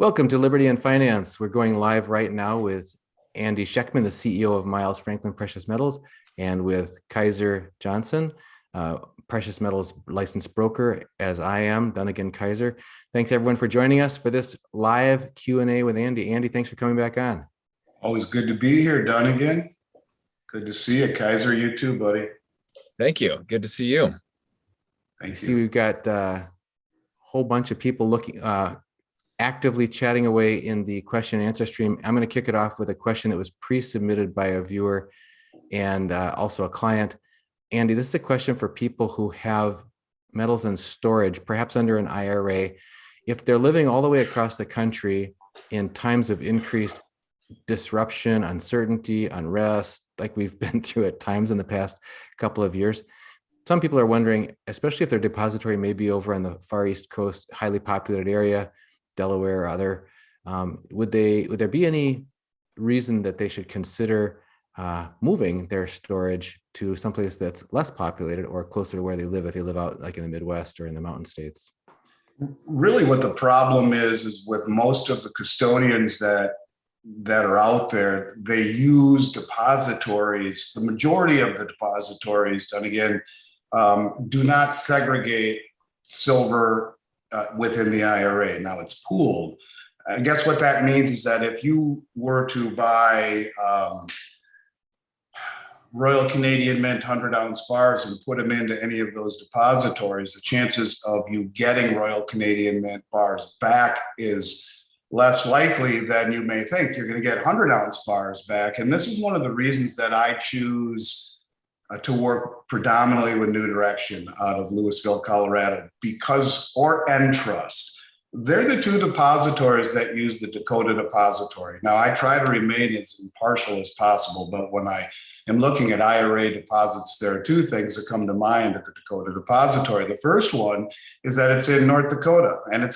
Welcome to Liberty and Finance. We're going live right now with Andy Schectman, the CEO of Miles Franklin Precious Metals, and with Kaiser Johnson, Precious Metals licensed broker, as I am, Dunnigan Kaiser. Thanks everyone for joining us for this live Q&A with Andy. Andy, thanks for coming back on. Always good to be here, Dunnigan. Good to see you. Kaiser, you too, buddy. Thank you. Good to see you. Thank you. See, we've got a whole bunch of people looking, actively chatting away in the question and answer stream. I'm going to kick it off with a question that was pre-submitted by a viewer and also a client. Andy, this is a question for people who have metals in storage, perhaps under an IRA. If they're living all the way across the country in times of increased disruption, uncertainty, unrest, like we've been through at times in the past couple of years, some people are wondering, especially if their depository may be over on the far East Coast, highly populated area, Delaware or other, would there be any reason that they should consider moving their storage to someplace that's less populated or closer to where they live if they live out like in the Midwest or in the mountain states? Really what the problem is with most of the custodians that are out there, they use depositories. The majority of the depositories, and again, do not segregate silver within the IRA. Now it's pooled. I guess what that means is that if you were to buy Royal Canadian Mint 100-ounce bars and put them into any of those depositories, the chances of you getting Royal Canadian Mint bars back is less likely than you may think. You're going to get 100-ounce bars back. And this is one of the reasons that I choose to work predominantly with New Direction out of Louisville, Colorado, or Entrust. They're the two depositories that use the Dakota Depository. Now, I try to remain as impartial as possible, but when I am looking at IRA deposits, there are two things that come to mind at the Dakota Depository. The first one is that it's in North Dakota, and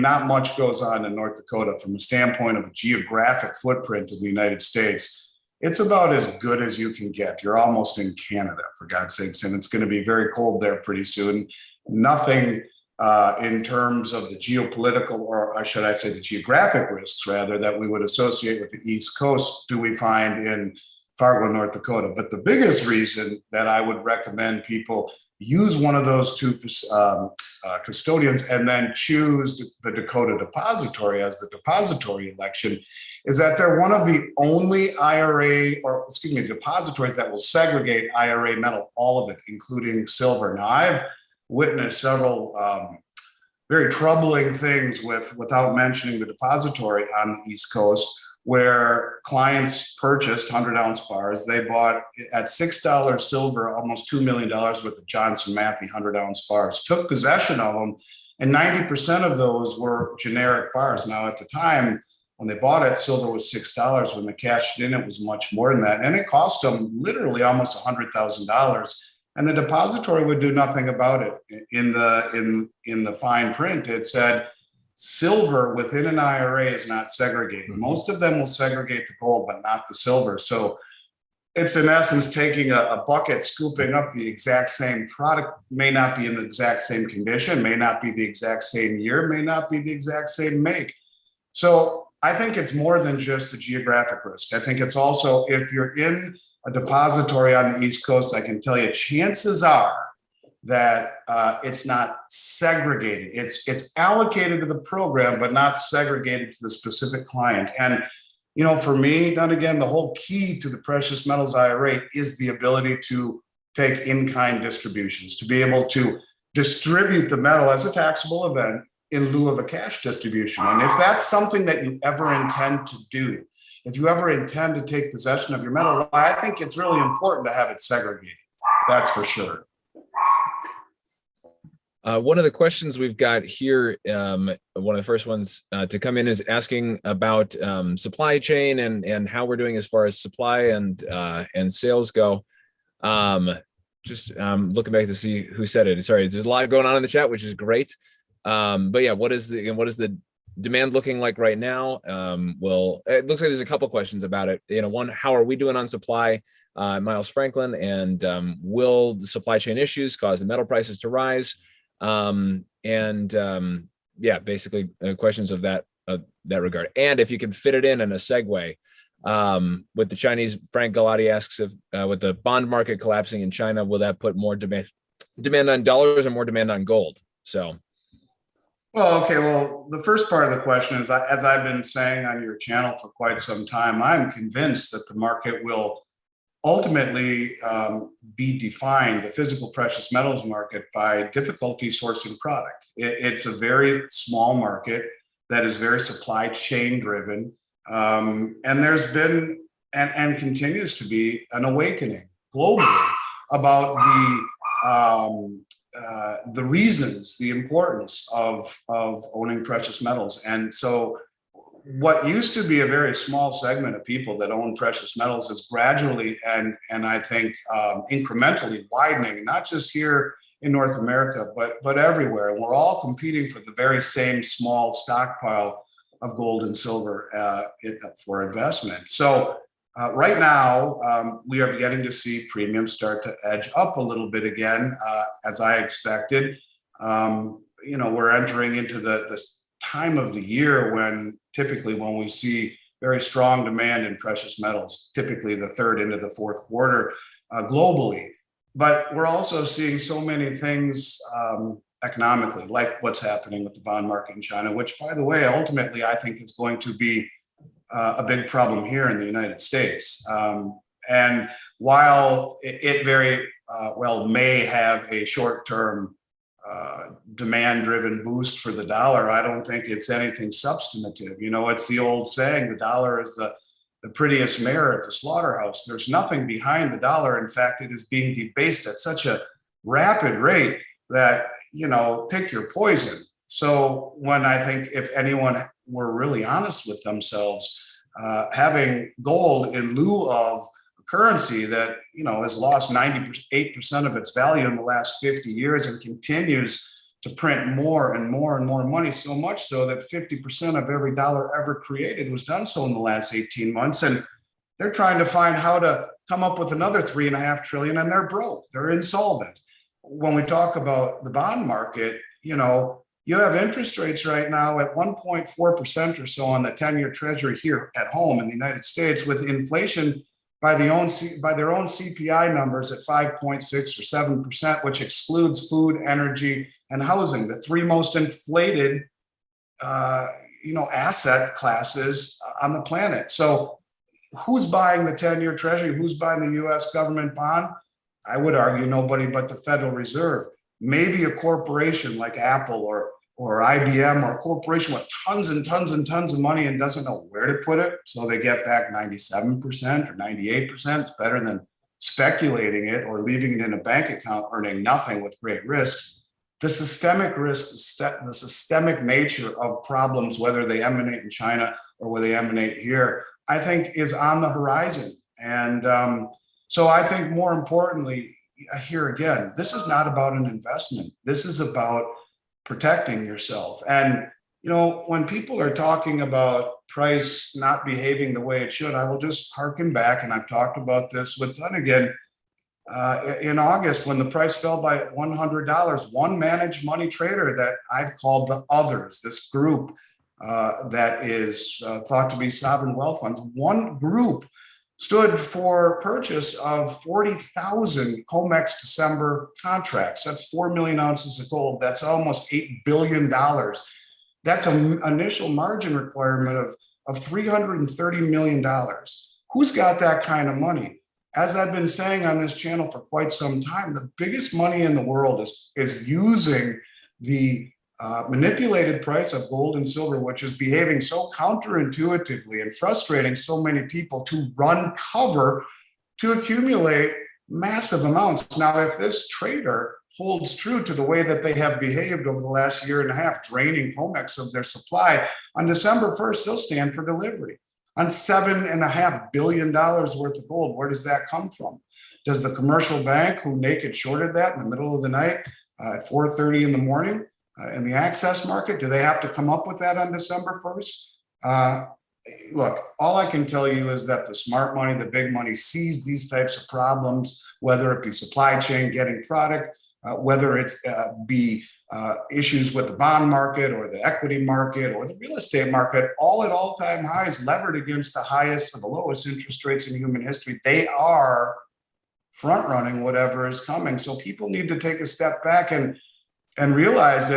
not much goes on in North Dakota from a standpoint of a geographic footprint of the United States. It's about as good as you can get. You're almost in Canada, for God's sakes, and it's going to be very cold there pretty soon. Nothing in terms of the geopolitical, or should I say the geographic risks, rather, that we would associate with the East Coast do we find in Fargo, North Dakota. But the biggest reason that I would recommend people use one of those two custodians and then choose the Dakota Depository as the depository election is that they're one of the only depositories that will segregate IRA metal, all of it, including silver. Now, I've witnessed several very troubling things without mentioning the depository on the East Coast, where clients purchased 100-ounce bars. They bought at $6 silver, almost $2 million worth of Johnson Matthey 100-ounce bars, took possession of them, and 90% of those were generic bars. Now, at the time, when they bought it, silver was $6. When they cashed in, it was much more than that. And it cost them literally almost $100,000. And the depository would do nothing about it. In the fine print, it said, silver within an IRA is not segregated. Most of them will segregate the gold, but not the silver. So it's in essence taking a bucket, scooping up the exact same product, may not be in the exact same condition, may not be the exact same year, may not be the exact same make. So I think it's more than just the geographic risk. I think it's also, if you're in a depository on the East Coast, I can tell you chances are that it's not segregated. It's allocated to the program, but not segregated to the specific client. And, for me, not again, the whole key to the precious metals IRA is the ability to take in-kind distributions, to be able to distribute the metal as a taxable event in lieu of a cash distribution. And if that's something that you ever intend to do, if you ever intend to take possession of your metal, I think it's really important to have it segregated. That's for sure. One of the questions we've got here, one of the first ones to come in is asking about supply chain and how we're doing as far as supply and sales go. Just looking back to see who said it. Sorry, there's a lot going on in the chat, which is great. But yeah, what is the demand looking like right now? Well, it looks like there's a couple questions about it. One, how are we doing on supply, Miles Franklin, and will the supply chain issues cause the metal prices to rise? Yeah, basically questions of that that regard. And if you can fit it in a segue, with the Chinese, Frank Galati asks if with the bond market collapsing in China, will that put more demand on dollars or more demand on gold? So. Well, okay. Well, the first part of the question is, as I've been saying on your channel for quite some time, I'm convinced that the market will ultimately be defined, the physical precious metals market, by difficulty sourcing product. It's a very small market that is very supply chain driven. And there's been and continues to be an awakening globally about the reasons, the importance of owning precious metals. And so what used to be a very small segment of people that own precious metals is gradually and I think incrementally widening, not just here in North America, but everywhere. And we're all competing for the very same small stockpile of gold and silver for investment. So right now, we are beginning to see premiums start to edge up a little bit again, as I expected. We're entering into the time of the year when typically when we see very strong demand in precious metals, typically the third into the fourth quarter globally. But we're also seeing so many things economically, like what's happening with the bond market in China, which, by the way, ultimately I think is going to be a big problem here in the United States. And while it very well may have a short-term demand-driven boost for the dollar, I don't think it's anything substantive. It's the old saying, the dollar is the prettiest mare at the slaughterhouse. There's nothing behind the dollar. In fact, it is being debased at such a rapid rate that, pick your poison. So when I think if anyone were really honest with themselves, having gold in lieu of a currency that, has lost 98% of its value in the last 50 years and continues to print more and more and more money, so much so that 50% of every dollar ever created was done so in the last 18 months. And they're trying to find how to come up with another $3.5 trillion, and they're broke. They're insolvent. When we talk about the bond market, you have interest rates right now at 1.4% or so on the 10-year treasury here at home in the United States, with inflation by their own CPI numbers at 5.6 or 7%, which excludes food, energy, and housing, the three most inflated, asset classes on the planet. So who's buying the 10-year treasury? Who's buying the US government bond? I would argue nobody but the Federal Reserve. Maybe a corporation like Apple or IBM, or a corporation with tons and tons and tons of money and doesn't know where to put it. So they get back 97% or 98%. It's better than speculating it or leaving it in a bank account, earning nothing with great risk. The systemic risk, the systemic nature of problems, whether they emanate in China or whether they emanate here, I think is on the horizon. And so I think more importantly, here again, this is not about an investment. This is about protecting yourself. And, when people are talking about price not behaving the way it should, I will just harken back, and I've talked about this with Dunnigan. In August, when the price fell by $100, one managed money trader that I've called the others, this group that is thought to be sovereign wealth funds, one group stood for purchase of 40,000 COMEX December contracts. That's 4 million ounces of gold. That's almost $8 billion. That's an initial margin requirement of $330 million. Who's got that kind of money? As I've been saying on this channel for quite some time, the biggest money in the world is using the manipulated price of gold and silver, which is behaving so counterintuitively and frustrating so many people, to run cover to accumulate massive amounts. Now, if this trader holds true to the way that they have behaved over the last year and a half, draining COMEX of their supply, on December 1st, they'll stand for delivery on $7.5 billion worth of gold. Where does that come from? Does the commercial bank who naked shorted that in the middle of the night at 4:30 in the morning in the access market, do they have to come up with that on December 1st? Look, all I can tell you is that the smart money, the big money, sees these types of problems, whether it be supply chain, getting product, whether it be issues with the bond market or the equity market or the real estate market, all at all-time highs, levered against the highest or the lowest interest rates in human history. They are front-running whatever is coming. So people need to take a step back and realize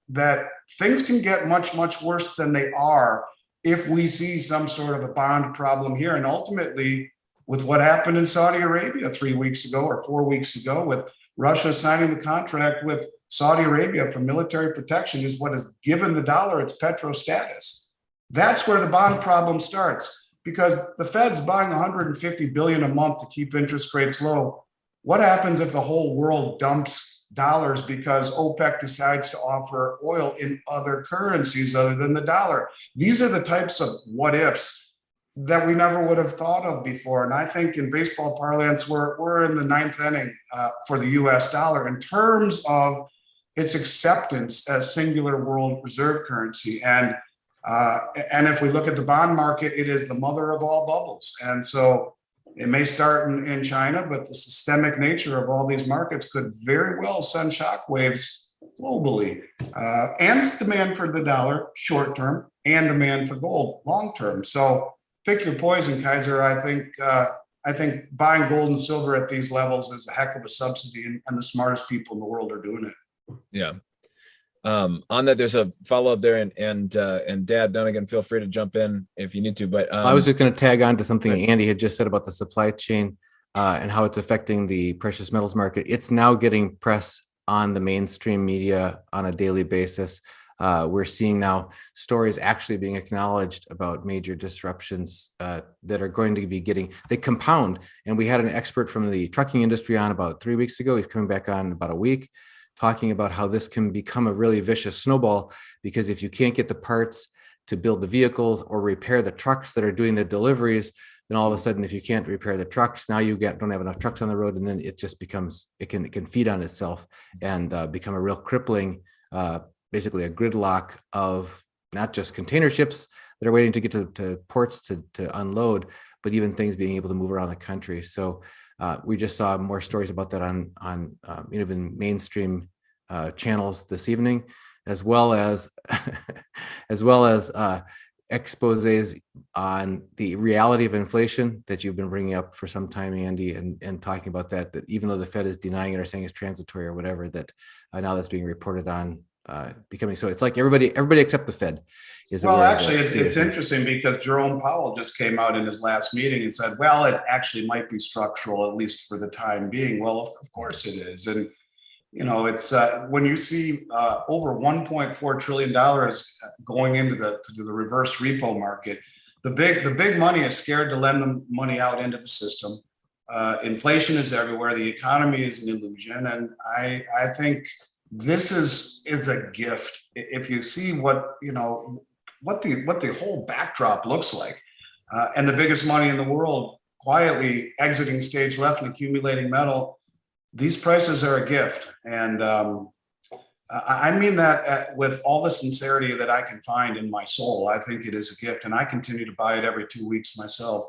that things can get much, much worse than they are if we see some sort of a bond problem here. And ultimately, with what happened in Saudi Arabia 3 weeks ago or 4 weeks ago, with Russia signing the contract with Saudi Arabia for military protection, is what has given the dollar its petro status. That's where the bond problem starts, because the Fed's buying 150 billion a month to keep interest rates low. What happens if the whole world dumps dollars because OPEC decides to offer oil in other currencies other than the dollar? These are the types of what ifs that we never would have thought of before. And I think in baseball parlance, we're in the ninth inning for the US dollar in terms of its acceptance as singular world reserve currency. And if we look at the bond market, it is the mother of all bubbles. And so it may start in China, but the systemic nature of all these markets could very well send shockwaves globally. And it's demand for the dollar short term and demand for gold long term. So pick your poison, Kaiser. I think buying gold and silver at these levels is a heck of a subsidy, and the smartest people in the world are doing it. Yeah. On that, there's a follow up there, and Dad Dunnigan, feel free to jump in if you need to. But I was just going to tag on to something Andy had just said about the supply chain and how it's affecting the precious metals market. It's now getting press on the mainstream media on a daily basis. We're seeing now stories actually being acknowledged about major disruptions that are going to be they compound. And we had an expert from the trucking industry on about 3 weeks ago. He's coming back on in about a week, talking about how this can become a really vicious snowball, because if you can't get the parts to build the vehicles or repair the trucks that are doing the deliveries, then all of a sudden, if you can't repair the trucks, now you don't have enough trucks on the road, and then it just becomes, it can feed on itself and become a real crippling, basically a gridlock of not just container ships that are waiting to get to ports to unload, but even things being able to move around the country. So we just saw more stories about that on even mainstream channels this evening, as well as exposés on the reality of inflation that you've been bringing up for some time, Andy, and talking about that even though the Fed is denying it or saying it's transitory or whatever, that now that's being reported on becoming so. It's like everybody except the Fed is. Well, actually, it's interesting because Jerome Powell just came out in his last meeting and said, well, it actually might be structural, at least for the time being. Well, of course it is. And, you know, it's when you see over $1.4 trillion going into the reverse repo market, the big money is scared to lend the money out into the system. Inflation is everywhere. The economy is an illusion. And I think this is a gift. If you see what the whole backdrop looks like, and the biggest money in the world quietly exiting stage left and accumulating metal, these prices are a gift. And I mean that with all the sincerity that I can find in my soul. I think it is a gift, and I continue to buy it every 2 weeks myself.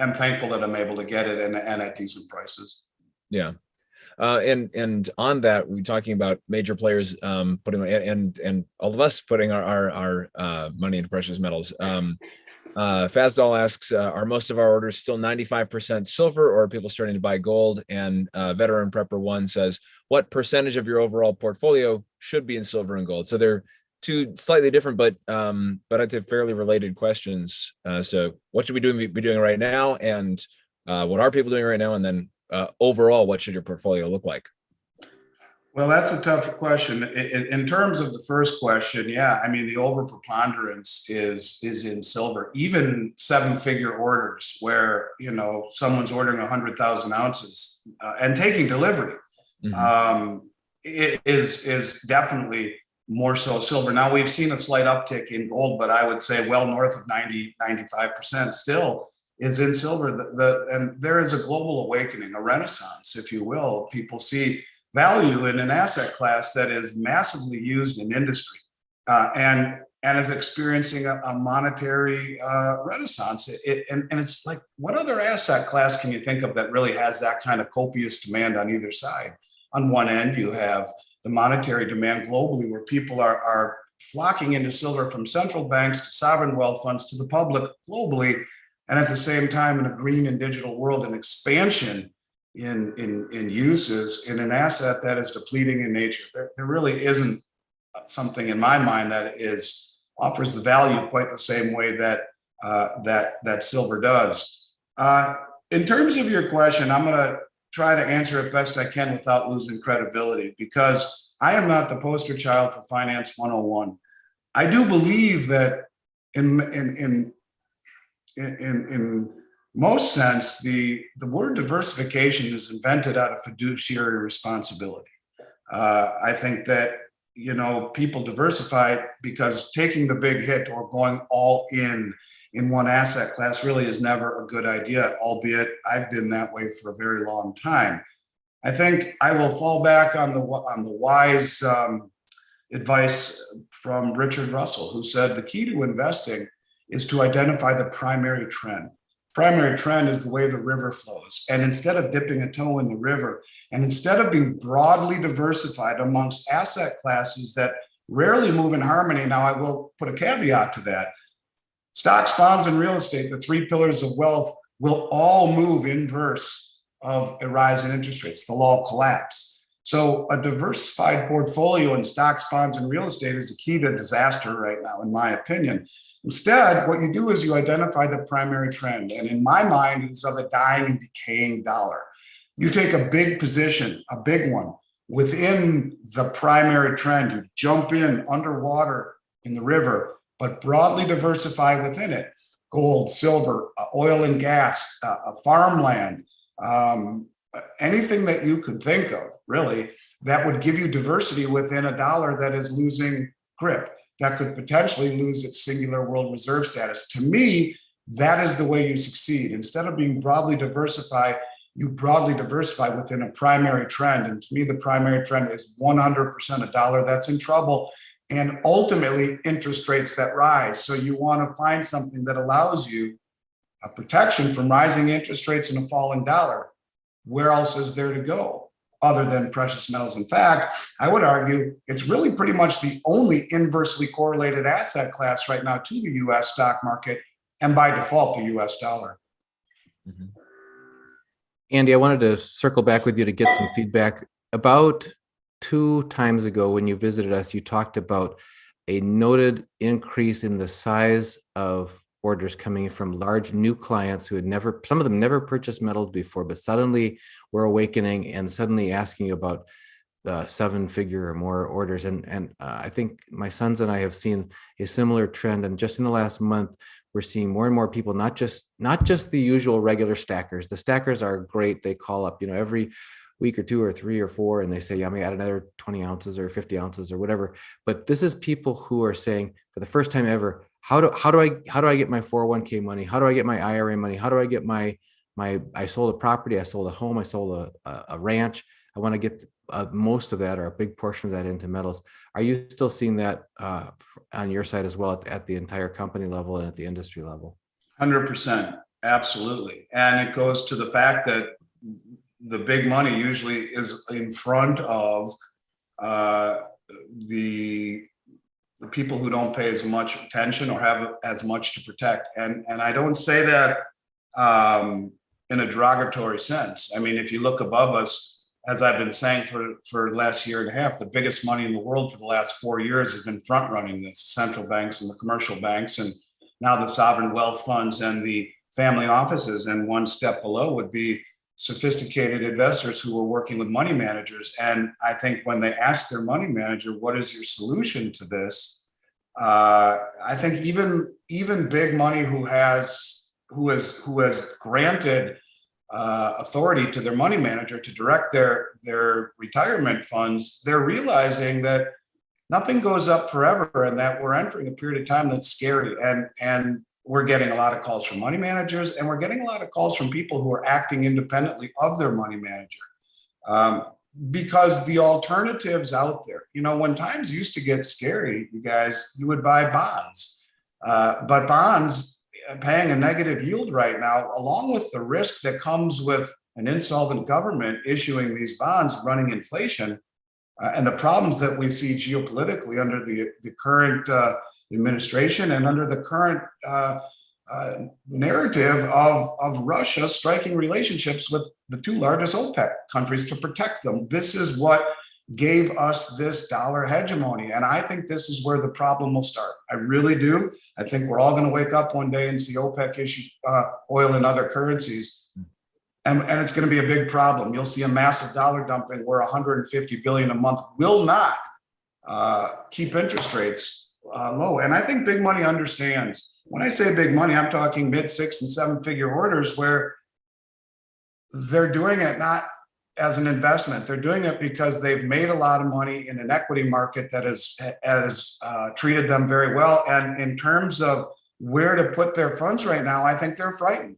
I'm thankful that I'm able to get it and at decent prices. Yeah. And on that, we're talking about major players putting and all of us putting our money into precious metals. Fazdal asks, are most of our orders still 95% silver, or are people starting to buy gold? And Veteran Prepper 1 says, what percentage of your overall portfolio should be in silver and gold? So they're two slightly different, but I'd say fairly related questions. So what should we be doing right now, and what are people doing right now, and then overall, what should your portfolio look like? Well, that's a tough question. In terms of the first question, yeah, I mean, the overpreponderance is in silver. Even seven-figure orders where, you know, someone's ordering 100,000 ounces and taking delivery, it is definitely more so silver. Now, we've seen a slight uptick in gold, but I would say well north of 95% still is in silver. And there is a global awakening, a renaissance, if you will. People see value in an asset class that is massively used in industry and is experiencing a monetary renaissance. And it's like, what other asset class can you think of that really has that kind of copious demand on either side? On one end, you have the monetary demand globally, where people are flocking into silver from central banks to sovereign wealth funds to the public globally, and at the same time in a green and digital world, an expansion in uses in an asset that is depleting in nature. There really isn't something in my mind that offers the value quite the same way that that silver does. In terms of your question, I'm going to try to answer it best I can without losing credibility, because I am not the poster child for Finance 101. I do believe that in most sense, the word diversification is invented out of fiduciary responsibility. I think that, people diversify because taking the big hit or going all in one asset class really is never a good idea, albeit I've been that way for a very long time. I think I will fall back on the wise advice from Richard Russell, who said the key to investing is to identify the primary trend. Primary trend is the way the river flows. And instead of dipping a toe in the river, and instead of being broadly diversified amongst asset classes that rarely move in harmony, now I will put a caveat to that. Stocks, bonds, and real estate, the three pillars of wealth, will all move inverse of a rise in interest rates. They'll all collapse. So a diversified portfolio in stocks, bonds, and real estate is the key to disaster right now, in my opinion. Instead, what you do is you identify the primary trend. And in my mind, it's of a dying and decaying dollar. You take a big position, a big one, within the primary trend. You jump in underwater in the river, but broadly diversify within it. Gold, silver, oil and gas, farmland, anything that you could think of, really, that would give you diversity within a dollar that is losing grip, that could potentially lose its singular world reserve status. To me, that is the way you succeed. Instead of being broadly diversified, you broadly diversify within a primary trend. And to me, the primary trend is 100% a dollar that's in trouble, and ultimately interest rates that rise. So you want to find something that allows you a protection from rising interest rates and a falling dollar. Where else is there to go other than precious metals? In fact, I would argue it's really pretty much the only inversely correlated asset class right now to the US stock market, and by default, the US dollar. Mm-hmm. Andy, I wanted to circle back with you to get some feedback. About 2 times ago, when you visited us, you talked about a noted increase in the size of orders coming from large new clients who had never, some of them never purchased metals before, but suddenly were awakening and suddenly asking about 7-figure or more orders. And I think my sons and I have seen a similar trend. And just in the last month, we're seeing more and more people, not just the usual regular stackers. The stackers are great. They call up, every week or 2 or 3 or 4, and they say, yeah, I'm gonna add another 20 ounces or 50 ounces or whatever. But this is people who are saying, for the first time ever, how do I get my 401k money? How do I get my IRA money? How do I get my I sold a property, I sold a home, I sold a ranch. I want to get most of that or a big portion of that into metals. Are you still seeing that on your side as well at the entire company level and at the industry level? 100%, absolutely. And it goes to the fact that the big money usually is in front of the people who don't pay as much attention or have as much to protect. And I don't say that in a derogatory sense. I mean, if you look above us, as I've been saying for the last year and a half, the biggest money in the world for the last 4 years has been front running this, central banks and the commercial banks, and now the sovereign wealth funds and the family offices. And one step below would be sophisticated investors who are working with money managers. And I think when they ask their money manager, what is your solution to this? I think even big money who has granted authority to their money manager to direct their retirement funds, they're realizing that nothing goes up forever and that we're entering a period of time that's scary. And we're getting a lot of calls from money managers, and we're getting a lot of calls from people who are acting independently of their money manager. Because the alternatives out there, when times used to get scary, you guys, you would buy bonds. But bonds paying a negative yield right now, along with the risk that comes with an insolvent government issuing these bonds running inflation, and the problems that we see geopolitically under the current administration and under the current narrative of Russia striking relationships with the two largest OPEC countries to protect them. This is what gave us this dollar hegemony. And I think this is where the problem will start. I really do. I think we're all going to wake up one day and see OPEC issue oil and other currencies. And it's going to be a big problem. You'll see a massive dollar dumping where 150 billion a month will not keep interest rates low. And I think big money understands. When I say big money, I'm talking mid 6 and 7 figure orders where they're doing it not as an investment. They're doing it because they've made a lot of money in an equity market that has treated them very well. And in terms of where to put their funds right now, I think they're frightened.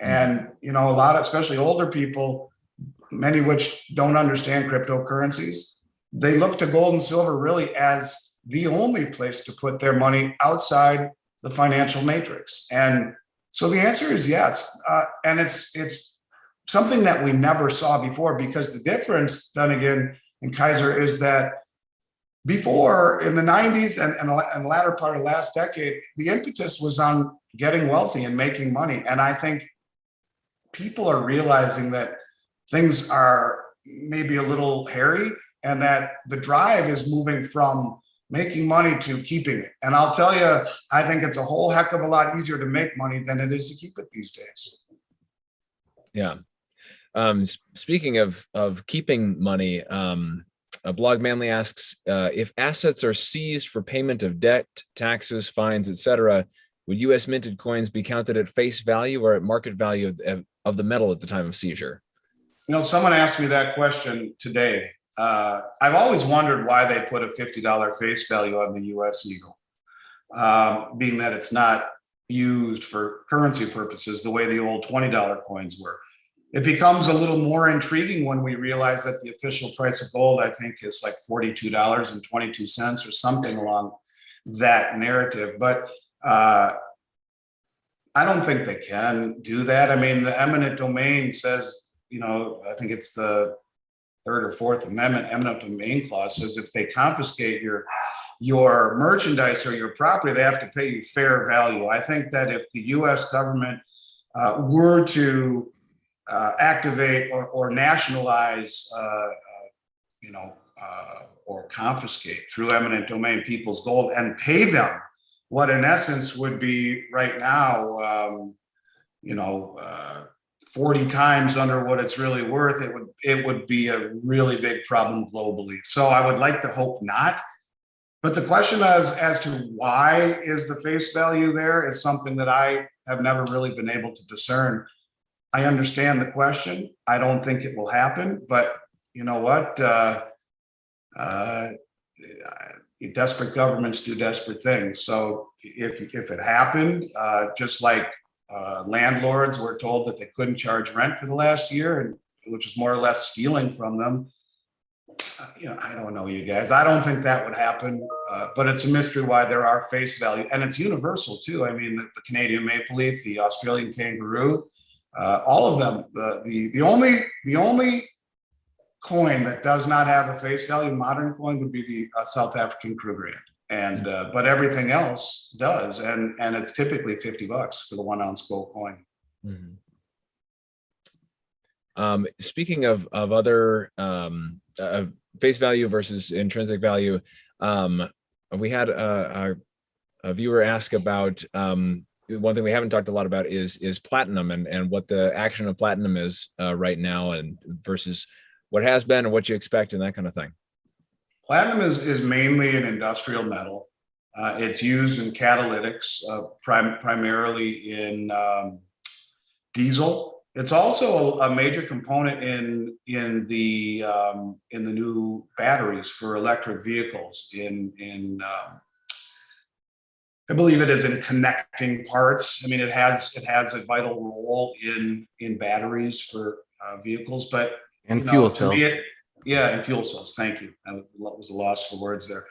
And, you know, a lot of, especially older people, many of which don't understand cryptocurrencies, they look to gold and silver really as the only place to put their money outside the financial matrix. And so the answer is yes. And it's something that we never saw before, because the difference, Dunnigan and Kaiser, is that before, in the 90s and the latter part of last decade, the impetus was on getting wealthy and making money. And I think people are realizing that things are maybe a little hairy and that the drive is moving from making money to keeping it. And I'll tell you, I think it's a whole heck of a lot easier to make money than it is to keep it these days. Yeah. Speaking of keeping money, Blog Manly asks, if assets are seized for payment of debt, taxes, fines, etc., would U.S. minted coins be counted at face value or at market value of the metal at the time of seizure? You know, someone asked me that question today. I've always wondered why they put a $50 face value on the U.S. Eagle, being that it's not used for currency purposes the way the old $20 coins were. It becomes a little more intriguing when we realize that the official price of gold, I think, is like $42.22 or something along that narrative. But I don't think they can do that. I mean, the eminent domain says, you know, I think it's the Third or Fourth Amendment eminent domain clause says if they confiscate your merchandise or your property, they have to pay you fair value. I think that if the U.S. government were to activate or nationalize, or confiscate through eminent domain people's gold and pay them what in essence would be right now, 40 times under what it's really worth, it would be a really big problem globally. So I would like to hope not. But the question as to why is the face value there is something that I have never really been able to discern. I understand the question. I don't think it will happen, but you know what? Desperate governments do desperate things. So if it happened, just like landlords were told that they couldn't charge rent for the last year, and which is more or less stealing from them. I don't know, you guys. I don't think that would happen, but it's a mystery why there are face value, and it's universal too. I mean, the Canadian maple leaf, the Australian kangaroo, all of them. The only coin that does not have a face value, modern coin, would be the South African Kruger rand. And but everything else does, and it's typically $50 for the 1 ounce gold coin. Mm-hmm. Speaking of other face value versus intrinsic value, we had a viewer ask about one thing we haven't talked a lot about is platinum and what the action of platinum is right now, and versus what has been and what you expect and that kind of thing. Platinum is mainly an industrial metal. It's used in catalytics, primarily in diesel. It's also a major component in the new batteries for electric vehicles. I believe it is in connecting parts. I mean, it has a vital role in batteries for vehicles, but fuel cells. Yeah, and fuel cells. Thank you. That was a loss for words there.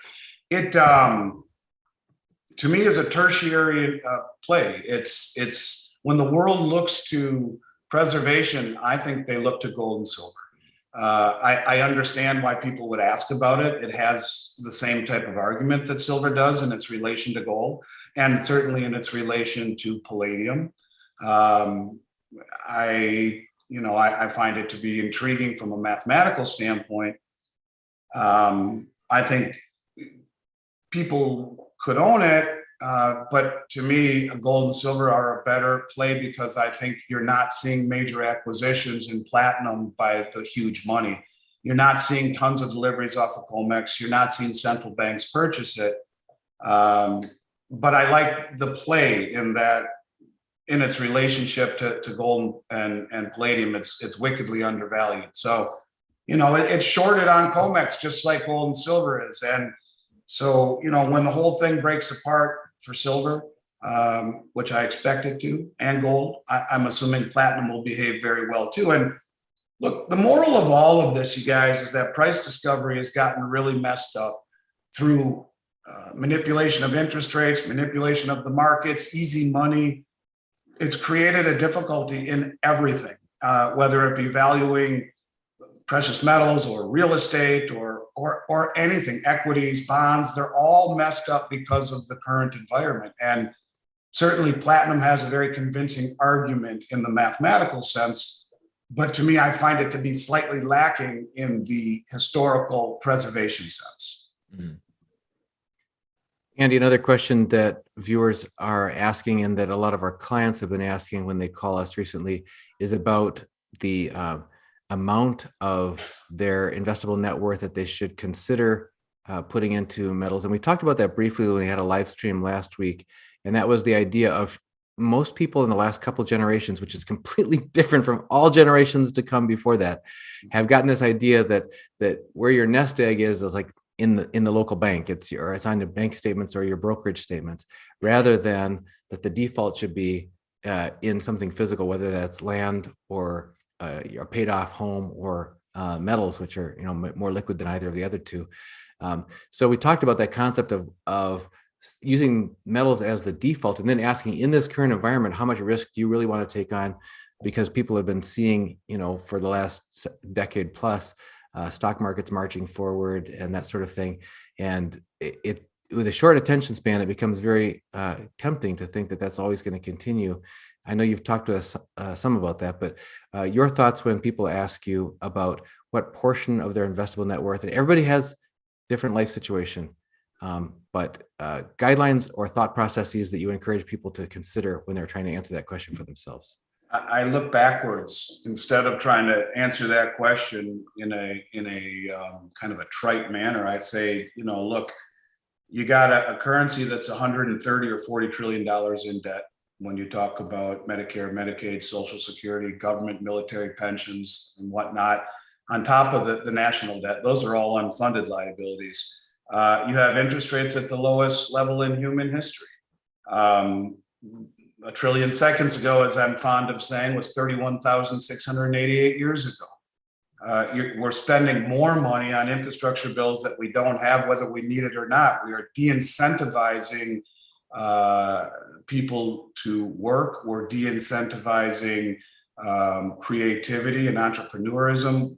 It to me is a tertiary play. It's when the world looks to preservation, I think they look to gold and silver. I understand why people would ask about it. It has the same type of argument that silver does in its relation to gold, and certainly in its relation to palladium. I find it to be intriguing from a mathematical standpoint. I think people could own it, but to me, gold and silver are a better play because I think you're not seeing major acquisitions in platinum by the huge money. You're not seeing tons of deliveries off of COMEX. You're not seeing central banks purchase it. But I like the play in that, in its relationship to gold and palladium, it's wickedly undervalued. So, it's shorted on COMEX just like gold and silver is. And so, when the whole thing breaks apart for silver, which I expect it to, and gold, I'm assuming platinum will behave very well too. And look, the moral of all of this, you guys, is that price discovery has gotten really messed up through manipulation of interest rates, manipulation of the markets, easy money. It's created a difficulty in everything, whether it be valuing precious metals or real estate or anything, equities, bonds. They're all messed up because of the current environment. And certainly platinum has a very convincing argument in the mathematical sense, but to me, I find it to be slightly lacking in the historical preservation sense. Mm. Andy, another question that viewers are asking and that a lot of our clients have been asking when they call us recently is about the amount of their investable net worth that they should consider putting into metals. And we talked about that briefly when we had a live stream last week. And that was the idea of most people in the last couple of generations, which is completely different from all generations to come before that, have gotten this idea that where your nest egg is like in the local bank. It's on your bank statements or your brokerage statements, rather than that the default should be in something physical, whether that's land or a paid off home or metals, which are more liquid than either of the other two. So we talked about that concept of using metals as the default, and then asking, in this current environment, how much risk do you really want to take on? Because people have been seeing, for the last decade plus, stock markets marching forward and that sort of thing. And it with a short attention span, it becomes very tempting to think that that's always going to continue. I know you've talked to us some about that, but your thoughts when people ask you about what portion of their investable net worth, and everybody has different life situation, but guidelines or thought processes that you encourage people to consider when they're trying to answer that question for themselves. I look backwards instead of trying to answer that question in a kind of a trite manner. I say, look, you got a currency that's 130 or 40 trillion dollars in debt. When you talk about Medicare, Medicaid, Social Security, government, military pensions, and whatnot, on top of the national debt, those are all unfunded liabilities. You have interest rates at the lowest level in human history. A trillion seconds ago, as I'm fond of saying, was 31,688 years ago. We're spending more money on infrastructure bills that we don't have, whether we need it or not. We are de-incentivizing people to work. We're de-incentivizing creativity and entrepreneurism.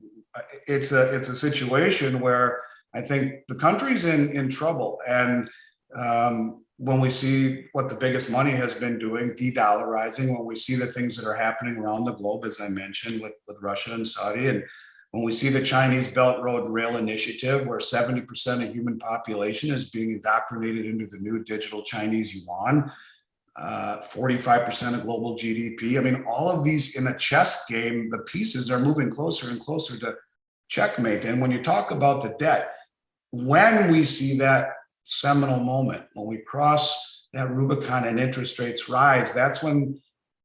It's a situation where I think the country's in trouble. And when we see what the biggest money has been doing, de-dollarizing, when we see the things that are happening around the globe, as I mentioned, with Russia and Saudi, and when we see the Chinese Belt Road and Rail Initiative, where 70% of human population is being indoctrinated into the new digital Chinese yuan, 45% of global GDP. I mean, all of these in a chess game, the pieces are moving closer and closer to checkmate. And when you talk about the debt, when we see that seminal moment, when we cross that Rubicon and interest rates rise, that's when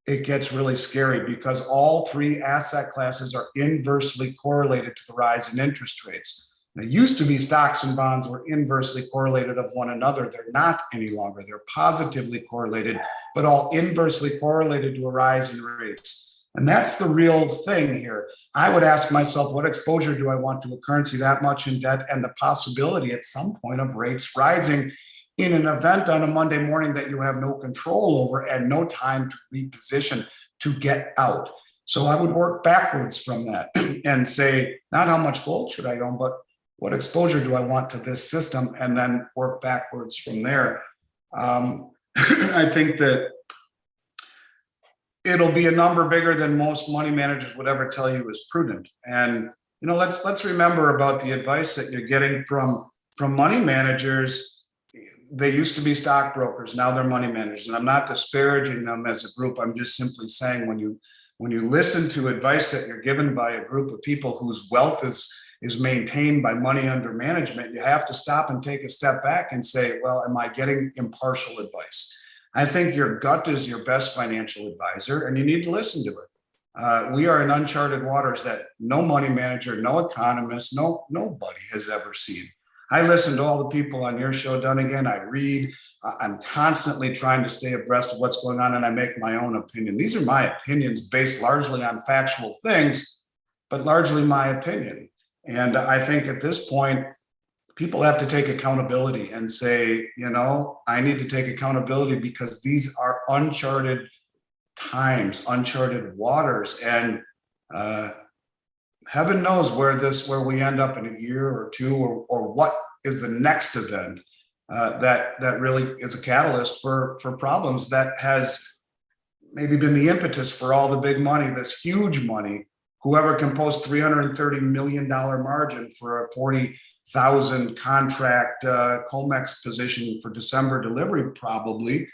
it gets really scary, because all three asset classes are inversely correlated to the rise in interest rates. And it used to be stocks and bonds were inversely correlated of one another. They're not any longer. They're positively correlated, but all inversely correlated to a rise in rates. And that's the real thing here. I would ask myself, what exposure do I want to a currency that much in debt, and the possibility at some point of rates rising in an event on a Monday morning that you have no control over and no time to reposition to get out. So I would work backwards from that and say, not how much gold should I own, but what exposure do I want to this system, and then work backwards from there. I think that it'll be a number bigger than most money managers would ever tell you is prudent. And let's remember about the advice that you're getting from money managers. They used to be stockbrokers, now they're money managers, and I'm not disparaging them as a group. I'm just simply saying when you listen to advice that you're given by a group of people whose wealth is maintained by money under management, you have to stop and take a step back and say, well, am I getting impartial advice? I think your gut is your best financial advisor, and you need to listen to it. We are in uncharted waters that no money manager, no economist, nobody has ever seen. I listen to all the people on your show, Dunnigan. I read. I'm constantly trying to stay abreast of what's going on, and I make my own opinion. These are my opinions based largely on factual things, but largely my opinion. And I think at this point, people have to take accountability and say, I need to take accountability because these are uncharted times, uncharted waters, and heaven knows where we end up in a year or two, or what is the next event that really is a catalyst for problems that has maybe been the impetus for all the big money, this huge money. Whoever can post $330 million margin for a 40,000 contract COMEX position for December delivery, probably,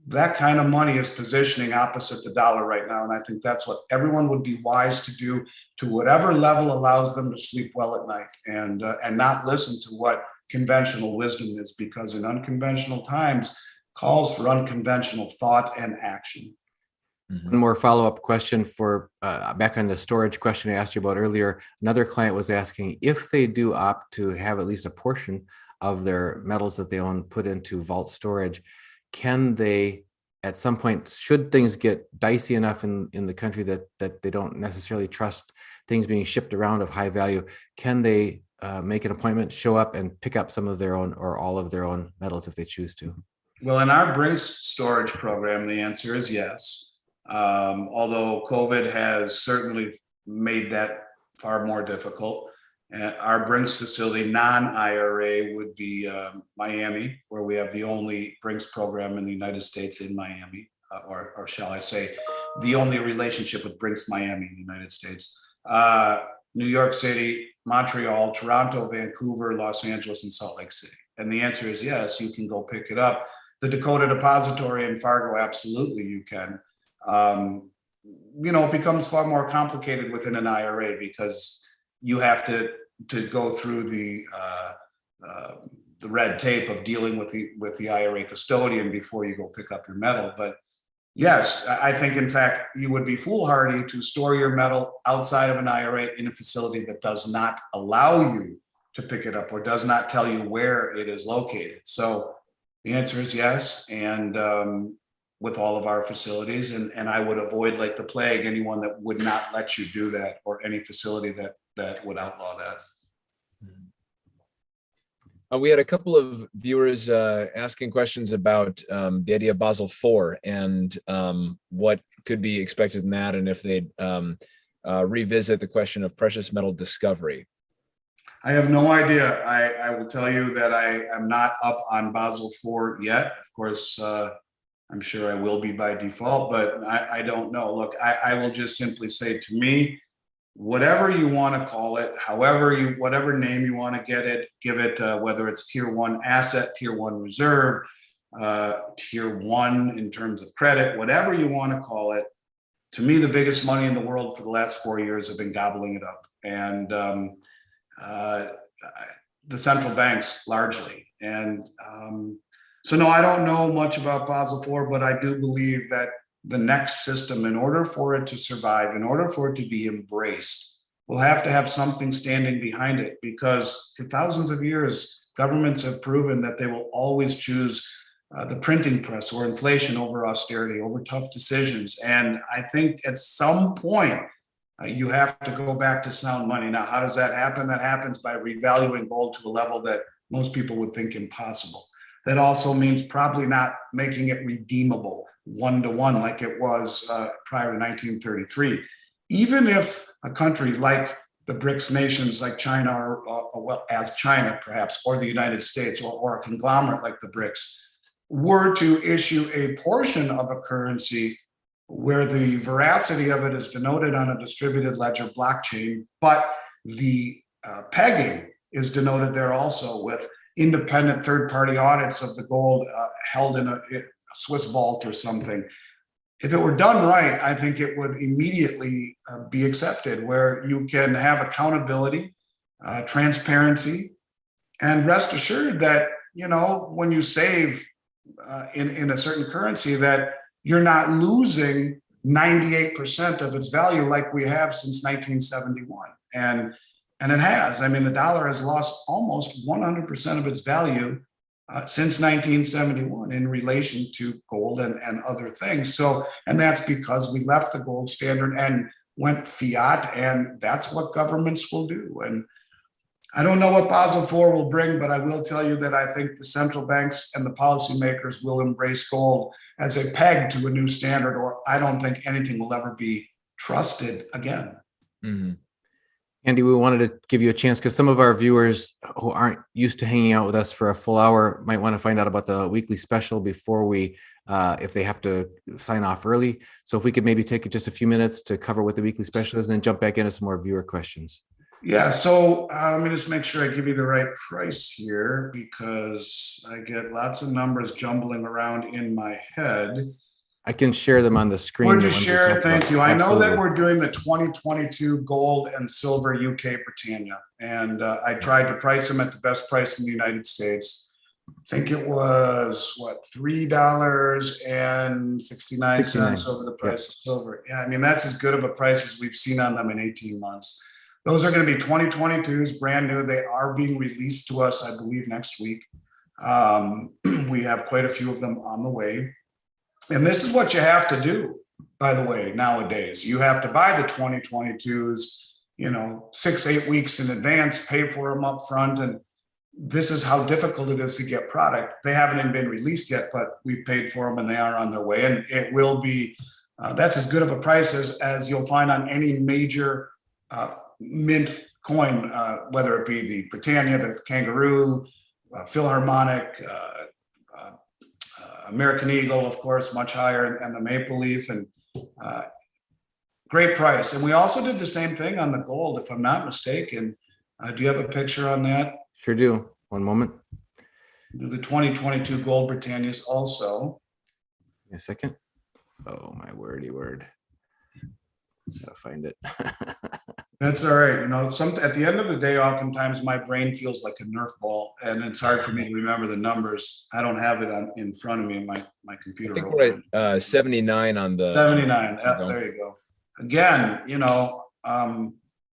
that kind of money is positioning opposite the dollar right now. And I think that's what everyone would be wise to do, to whatever level allows them to sleep well at night, and not listen to what conventional wisdom is, because in unconventional times calls for unconventional thought and action. One more follow-up question for back on the storage question I asked you about earlier. Another client was asking if they do opt to have at least a portion of their metals that they own put into vault storage, can they, at some point, should things get dicey enough in the country that they don't necessarily trust things being shipped around of high value, can they make an appointment, show up, and pick up some of their own or all of their own metals if they choose to? Well, in our Brinks storage program, the answer is yes. Although COVID has certainly made that far more difficult. Our Brinks facility, non-IRA, would be Miami, where we have the only Brinks program in the United States in Miami, or shall I say, the only relationship with Brinks Miami in the United States. New York City, Montreal, Toronto, Vancouver, Los Angeles, and Salt Lake City. And the answer is yes, you can go pick it up. The Dakota Depository in Fargo, absolutely you can. It becomes far more complicated within an IRA because you have to go through the red tape of dealing with the IRA custodian before you go pick up your metal. But yes, I think in fact you would be foolhardy to store your metal outside of an IRA in a facility that does not allow you to pick it up or does not tell you where it is located. So the answer is yes, and with all of our facilities, and I would avoid like the plague anyone that would not let you do that, or any facility that would outlaw that. We had a couple of viewers asking questions about the idea of Basel IV and what could be expected in that, and if they'd revisit the question of precious metal discovery. I have no idea. I will tell you that I am not up on Basel IV yet. Of course, I'm sure I will be by default, but I don't know. Look, I will just simply say, to me, whatever you want to call it, whatever name you want to give it, whether it's tier 1 asset, tier 1 reserve, tier 1 in terms of credit, whatever you want to call it, to me, the biggest money in the world for the last 4 years have been gobbling it up. And the central banks largely. And so no, I don't know much about Basel IV, but I do believe that the next system, in order for it to survive, in order for it to be embraced, will have to have something standing behind it, because for thousands of years, governments have proven that they will always choose the printing press or inflation over austerity, over tough decisions. And I think at some point, you have to go back to sound money. Now, how does that happen? That happens by revaluing gold to a level that most people would think impossible. That also means probably not making it redeemable, 1-to-1 like it was prior to 1933. Even if a country like the BRICS nations, like China, or well, as China perhaps, or the United States, or a conglomerate like the BRICS, were to issue a portion of a currency where the veracity of it is denoted on a distributed ledger blockchain, but the pegging is denoted there also with independent third-party audits of the gold held in a Swiss vault or something. If it were done right, I think it would immediately be accepted, where you can have accountability, transparency, and rest assured that, you know, when you save in a certain currency, that you're not losing 98% of its value like we have since 1971. And it has. I mean, the dollar has lost almost 100% of its value since 1971 in relation to gold and other things. So, and that's because we left the gold standard and went fiat, and that's what governments will do. And I don't know what Basel IV will bring, but I will tell you that I think the central banks and the policymakers will embrace gold as a peg to a new standard, or I don't think anything will ever be trusted again. Mm-hmm. Andy, we wanted to give you a chance because some of our viewers who aren't used to hanging out with us for a full hour might want to find out about the weekly special before we, if they have to sign off early. So if we could maybe take just a few minutes to cover what the weekly special is and then jump back into some more viewer questions. Yeah, so let me just make sure I give you the right price here, because I get lots of numbers jumbling around in my head. I can share them on the screen. Would you share it? Thank you. I know that Absolutely. we're doing the 2022 gold and silver UK Britannia, and I tried to price them at the best price in the United States. I think it was what, $3.69 over the price of silver. Yeah, I mean, that's as good of a price as we've seen on them in 18 months. Those are going to be 2022s, brand new. They are being released to us, I believe, next week. We have quite a few of them on the way. And this is what you have to do, by the way, nowadays. You have to buy the 2022s, you know, 6-8 weeks in advance, pay for them up front. And this is how difficult it is to get product. They haven't even been released yet, but we've paid for them and they are on their way. And it will be, that's as good of a price as you'll find on any major mint coin, whether it be the Britannia, the Kangaroo, Philharmonic, American Eagle, of course, much higher, and the Maple Leaf, and great price. And we also did the same thing on the gold, if I'm not mistaken. Do you have a picture on that? Sure do. One moment. Do the 2022 gold Britannias also. Give me a second. Oh, my wordy word. Gotta find it. That's all right. You know, at the end of the day, oftentimes my brain feels like a Nerf ball, and it's hard for me to remember the numbers. I don't have it in front of me in my computer. I think we're at 79 on the 79. There you go. Again, you know,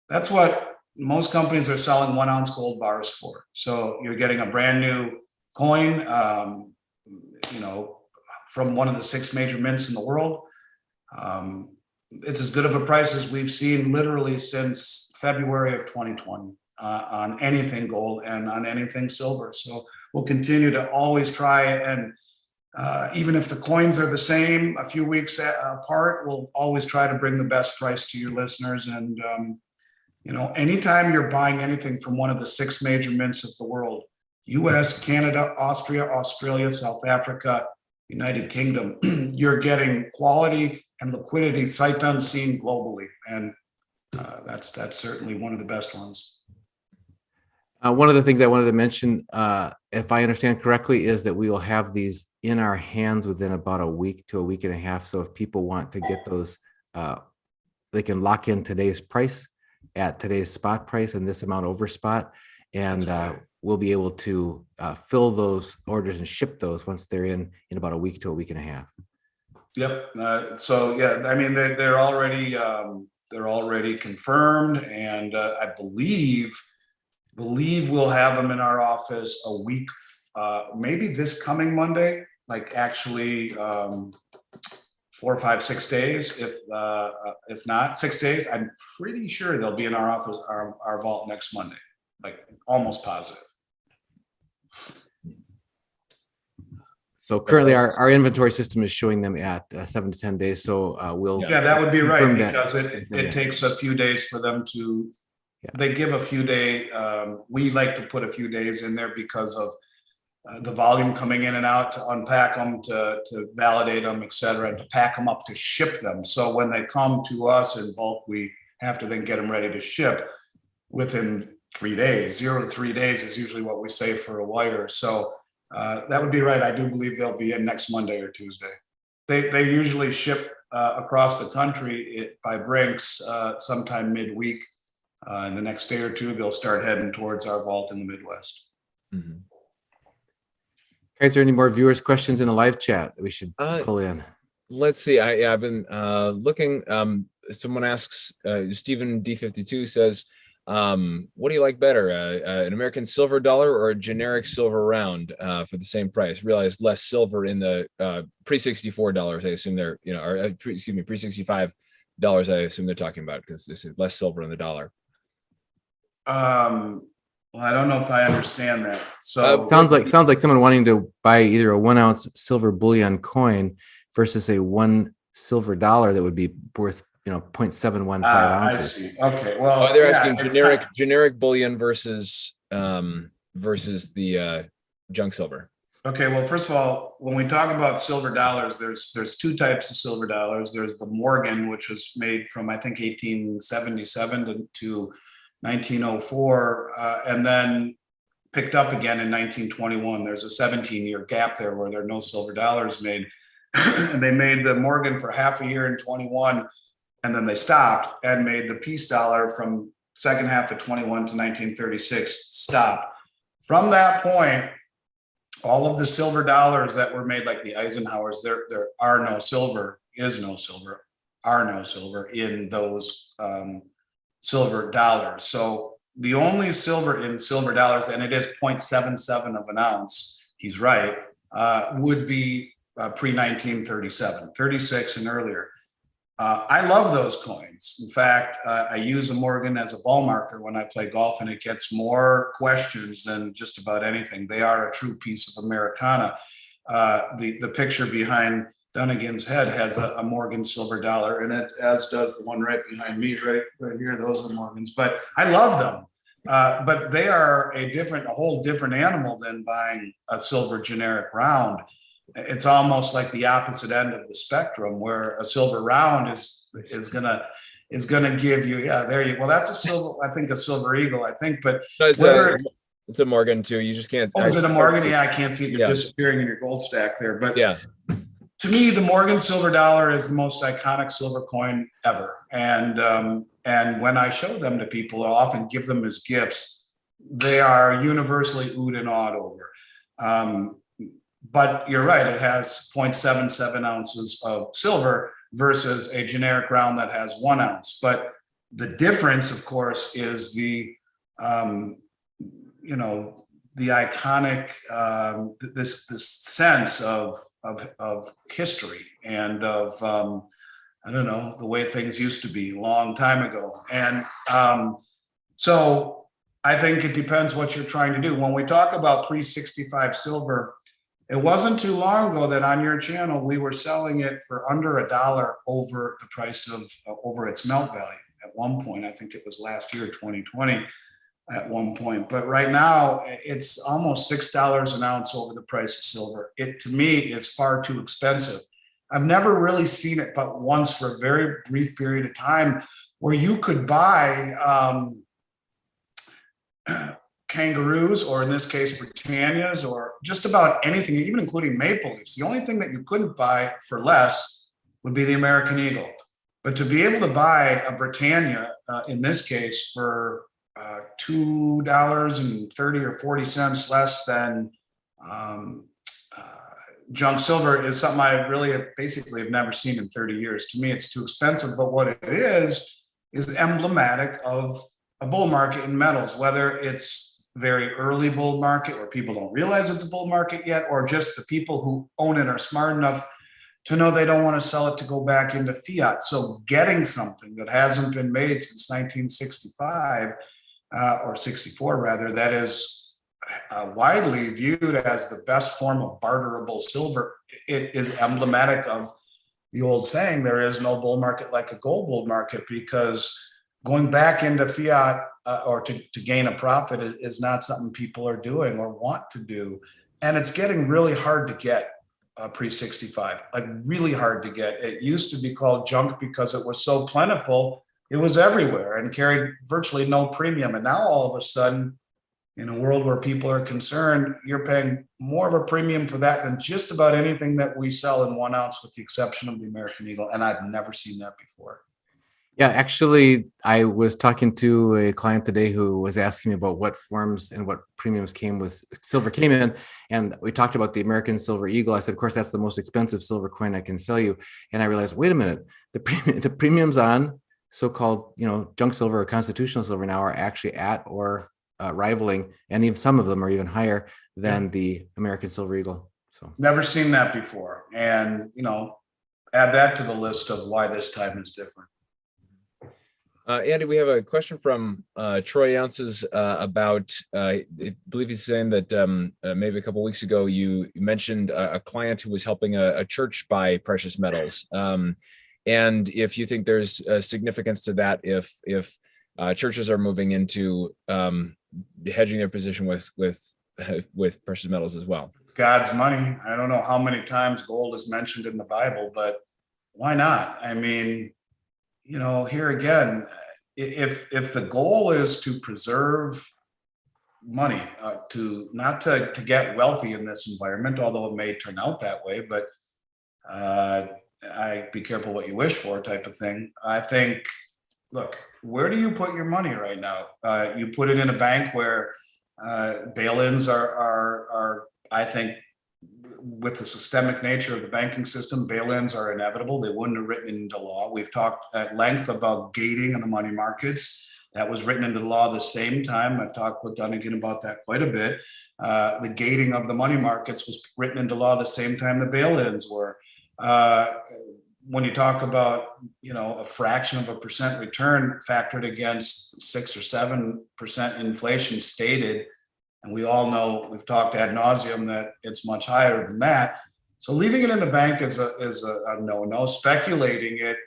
that's what most companies are selling 1 ounce gold bars for. So you're getting a brand new coin, you know, from one of the 6 major mints in the world. It's as good of a price as we've seen literally since February of 2020 on anything gold and on anything silver. So we'll continue to always try, and even if the coins are the same a few weeks apart, we'll always try to bring the best price to your listeners. And you know, anytime you're buying anything from one of the 6 major mints of the world, US, Canada, Austria, Australia, South Africa, United Kingdom, you're getting quality and liquidity sight unseen globally. And that's certainly one of the best ones. One of the things I wanted to mention, if I understand correctly, is that we will have these in our hands within about a week to a week and a half. So if people want to get those, they can lock in today's price at today's spot price and this amount over spot. And we'll be able to fill those orders and ship those once they're in about a week to a week and a half. Yep. So yeah, I mean, they're already confirmed, and I believe we'll have them in our office a week, maybe this coming Monday, like actually 4, 5, 6 days. If not 6 days, I'm pretty sure they'll be in our office, our vault next Monday, like almost positive. So currently our inventory system is showing them at 7 to 10 days. So we'll. Yeah, that would be right, confirm that. because it takes a few days for them to, Yeah. they give a few day, we like to put a few days in there because of the volume coming in and out, to unpack them, to validate them, et cetera, and to pack them up to ship them. So when they come to us in bulk, we have to then get them ready to ship within 3 days. 0 to 3 days is usually what we say for a wire. So that would be right. I do believe they'll be in next Monday or Tuesday. They usually ship across the country by Brinks sometime midweek. And the next day or two, they'll start heading towards our vault in the Midwest. Mhm. Is there any more viewers' questions in the live chat that we should pull in? Let's see. I've been looking. Someone asks, Stephen D52 says, what do you like better, an American silver dollar or a generic silver round for the same price? Realize less silver in the pre-$64. I assume they're, or pre-$65. I assume they're talking about, because this is less silver in the dollar. Well, I don't know if I understand that. So Sounds like someone wanting to buy either a 1 ounce silver bullion coin versus a $1 silver dollar that would be worth 0.715 I ounces. see. Okay. Well, They're yeah, asking it's generic bullion versus the junk silver. Okay, well, first of all, when we talk about silver dollars, there's two types of silver dollars. There's the Morgan, which was made from, I think, 1877 to 1904, and then picked up again in 1921. There's a 17-year gap there where there are no silver dollars made. And they made the Morgan for half a year in 21, and then they stopped and made the peace dollar from second half of 21 to 1936, stopped. From that point, all of the silver dollars that were made, like the Eisenhowers, there are no silver, are no silver in those silver dollars. So the only silver in silver dollars, and it is 0.77 of an ounce, he's right, would be pre-1937, 36 and earlier. I love those coins. In fact, I use a Morgan as a ball marker when I play golf, and it gets more questions than just about anything. They are a true piece of Americana. The picture behind Dunnigan's head has a Morgan silver dollar in it, as does the one right behind me, right here. Those are Morgans, but I love them. But they are a whole different animal than buying a silver generic round. It's almost like the opposite end of the spectrum, where a silver round is gonna give you, well, that's a silver, I think a Silver Eagle, I think, but it's a Morgan too. You just can't. Is it a Morgan? Yeah, I can't see it. You're disappearing in your gold stack there. But yeah, to me, the Morgan silver dollar is the most iconic silver coin ever. And when I show them to people, I often give them as gifts. They are universally oohed and awed over. But you're right, it has 0.77 ounces of silver versus a generic round that has 1 ounce. But the difference, of course, is the iconic, this sense of history and of, the way things used to be a long time ago. And so I think it depends what you're trying to do. When we talk about pre-65 silver, it wasn't too long ago that on your channel, we were selling it for under $1 over the price of, over its melt value at one point. I think it was last year, 2020 at one point. But right now it's almost $6 an ounce over the price of silver. To me, it's far too expensive. I've never really seen it but once for a very brief period of time where you could buy kangaroos, or in this case, Britannias, or just about anything, even including maple leafs. The only thing that you couldn't buy for less would be the American Eagle. But to be able to buy a Britannia, in this case, for $2.30 or 40 cents less than junk silver is something I really basically have never seen in 30 years. To me, it's too expensive. But what it is emblematic of a bull market in metals, whether it's very early bull market where people don't realize it's a bull market yet, or just the people who own it are smart enough to know they don't want to sell it to go back into fiat. So getting something that hasn't been made since 1965 or 64 rather, that is widely viewed as the best form of barterable silver. It is emblematic of the old saying, there is no bull market like a gold bull market, because going back into fiat or to gain a profit is not something people are doing or want to do. And it's getting really hard to get pre-65, like really hard to get. It used to be called junk because it was so plentiful. It was everywhere and carried virtually no premium. And now all of a sudden, in a world where people are concerned, you're paying more of a premium for that than just about anything that we sell in 1 ounce, with the exception of the American Eagle. And I've never seen that before. Yeah, actually, I was talking to a client today who was asking me about what forms and what premiums silver came in. And we talked about the American Silver Eagle. I said, of course, that's the most expensive silver coin I can sell you. And I realized, wait a minute, the premiums on so-called, junk silver or constitutional silver now are actually at or rivaling, and even some of them are even higher than the American Silver Eagle. So never seen that before. And, add that to the list of why this time is different. Andy, we have a question from Troy Ounces about, I believe he's saying that maybe a couple of weeks ago, you mentioned a client who was helping a church buy precious metals. And if you think there's a significance to that, if churches are moving into hedging their position with precious metals as well. It's God's money. I don't know how many times gold is mentioned in the Bible, but why not? I mean, here again, if the goal is to preserve money, to not to get wealthy in this environment, although it may turn out that way, but I be careful what you wish for type of thing. I think, look, where do you put your money right now? You put it in a bank where bail-ins are, I think, with the systemic nature of the banking system, bail-ins are inevitable. They wouldn't have written into law. We've talked at length about gating in the money markets. That was written into law the same time. I've talked with Dunnigan about that quite a bit. The gating of the money markets was written into law the same time the bail-ins were. When you talk about, a fraction of a percent return factored against 6 or 7% inflation stated, and we all know, we've talked ad nauseum that it's much higher than that. So leaving it in the bank is a no-no. Speculating it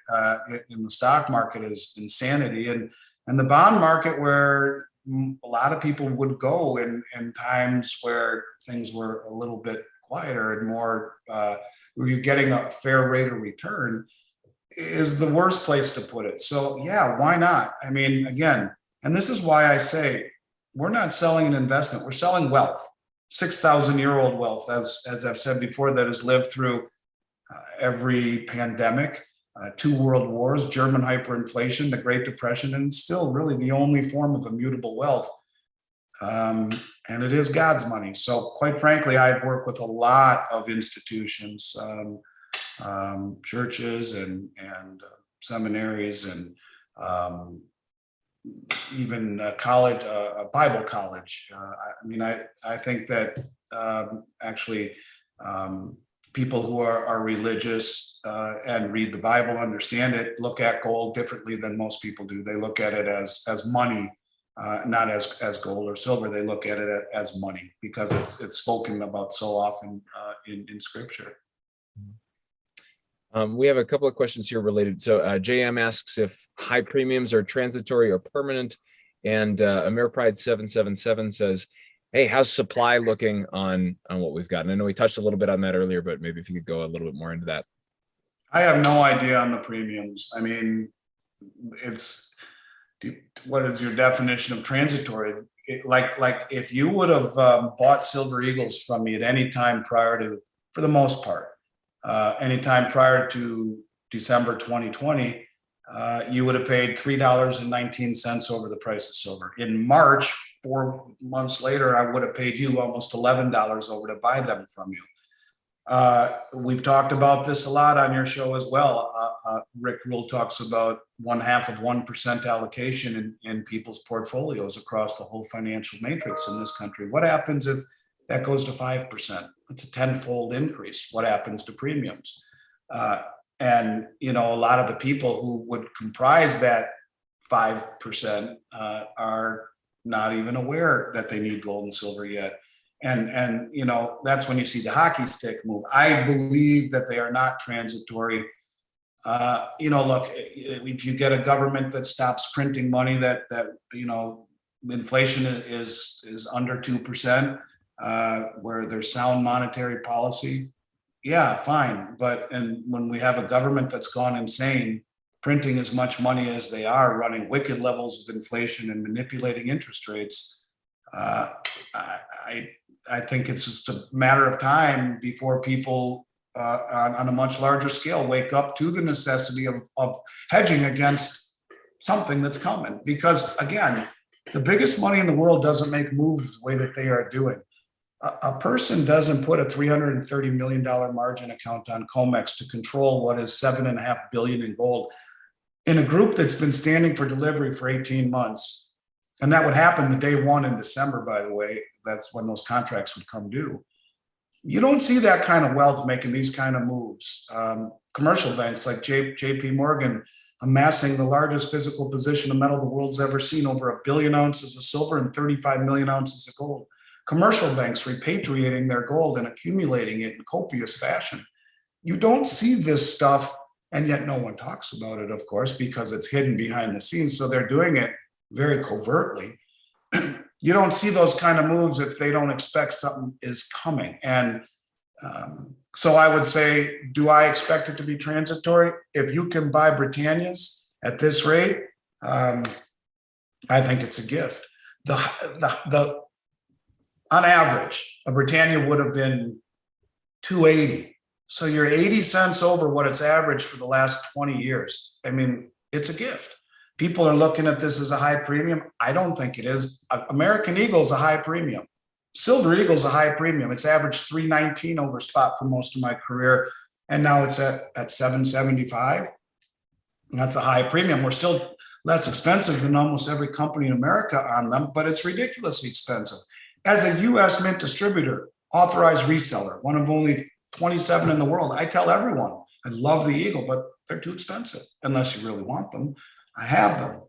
in the stock market is insanity. And the bond market, where a lot of people would go in times where things were a little bit quieter and more, where you're getting a fair rate of return, is the worst place to put it. So yeah, why not? I mean, again, and this is why I say, we're not selling an investment, we're selling wealth, 6,000-year-old wealth, as I've said before, that has lived through every pandemic, 2 world wars, German hyperinflation, the Great Depression, and still really the only form of immutable wealth. And it is God's money. So quite frankly, I've worked with a lot of institutions, churches and seminaries, and even college, Bible college. I think that actually people who are religious and read the Bible, understand it, look at gold differently than most people do. They look at it as money, not as gold or silver. They look at it as money because it's spoken about so often in Scripture. We have a couple of questions here related. So JM asks if high premiums are transitory or permanent. And Amir Pride 777 says, hey, how's supply looking on what we've got? And I know we touched a little bit on that earlier, but maybe if you could go a little bit more into that. I have no idea on the premiums. I mean, what is your definition of transitory? Like if you would have bought Silver Eagles from me at any time prior to, for the most part, anytime prior to December 2020, you would have paid $3.19 over the price of silver. In March, 4 months later, I would have paid you almost $11 over to buy them from you. We've talked about this a lot on your show as well. Rick Rule talks about 0.5% allocation in people's portfolios across the whole financial matrix in this country. What happens if that goes to 5%? It's a tenfold increase. What happens to premiums? And a lot of the people who would comprise that 5% are not even aware that they need gold and silver yet. And you know, that's when you see the hockey stick move. I believe that they are not transitory. You know, look, if you get a government that stops printing money, that you know, inflation is under 2%, where there's sound monetary policy, yeah, fine. But and when we have a government that's gone insane, printing as much money as they are, running wicked levels of inflation and manipulating interest rates, I think it's just a matter of time before people on a much larger scale wake up to the necessity of hedging against something that's coming. Because again, the biggest money in the world doesn't make moves the way that they are doing. A person doesn't put a $330 million margin account on COMEX to control what is $7.5 billion in gold in a group that's been standing for delivery for 18 months. And that would happen the day one in December, by the way. That's when those contracts would come due. You don't see that kind of wealth making these kind of moves. Commercial banks like JP Morgan amassing the largest physical position of metal the world's ever seen, over 1 billion ounces of silver and 35 million ounces of gold. Commercial banks repatriating their gold and accumulating it in copious fashion. You don't see this stuff, and yet no one talks about it, of course, because it's hidden behind the scenes. So they're doing it very covertly. You don't see those kind of moves if they don't expect something is coming. And so I would say, do I expect it to be transitory? If you can buy Britannias at this rate, I think it's a gift. On average, a Britannia would have been 280. So you're 80 cents over what it's averaged for the last 20 years. I mean, it's a gift. People are looking at this as a high premium. I don't think it is. American Eagle is a high premium. Silver Eagle is a high premium. It's averaged 319 over spot for most of my career. And now it's at 775. And that's a high premium. We're still less expensive than almost every company in America on them, but it's ridiculously expensive. As a US mint distributor, authorized reseller, one of only 27 in the world, I tell everyone, I love the Eagle, but they're too expensive unless you really want them. I have them.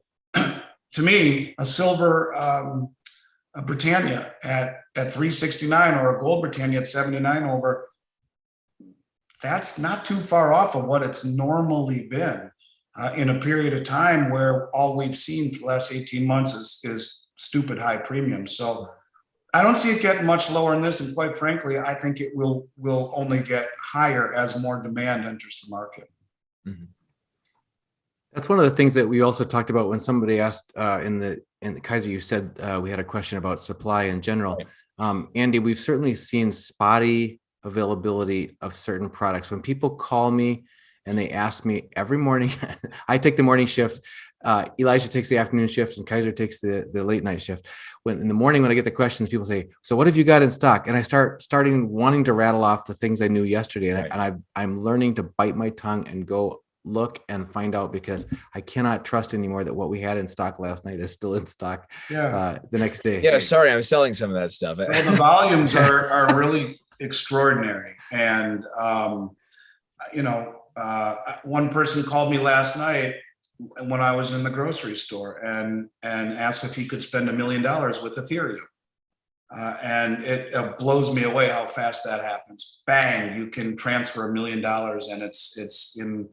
To me, a silver a Britannia at 369 or a gold Britannia at 79 over, that's not too far off of what it's normally been in a period of time where all we've seen for the last 18 months is stupid high premiums. So I don't see it getting much lower in this. And quite frankly, I think it will only get higher as more demand enters the market. Mm-hmm. That's one of the things that we also talked about when somebody asked in the Kaiser, you said we had a question about supply in general. Right. Andy, we've certainly seen spotty availability of certain products. When people call me and they ask me every morning, I take the morning shift, Elijah takes the afternoon shift, and Kaiser takes the late night shift. When in the morning, when I get the questions, people say, so what have you got in stock? And I starting wanting to rattle off the things I knew yesterday. And, right. I'm learning to bite my tongue and go look and find out, because I cannot trust anymore that what we had in stock last night is still in stock the next day. Yeah, sorry, I'm selling some of that stuff. Well, the volumes are really extraordinary. And, you know, one person called me last night when I was in the grocery store and asked if he could spend $1 million with Ethereum. And it blows me away how fast that happens. Bang, you can transfer $1 million and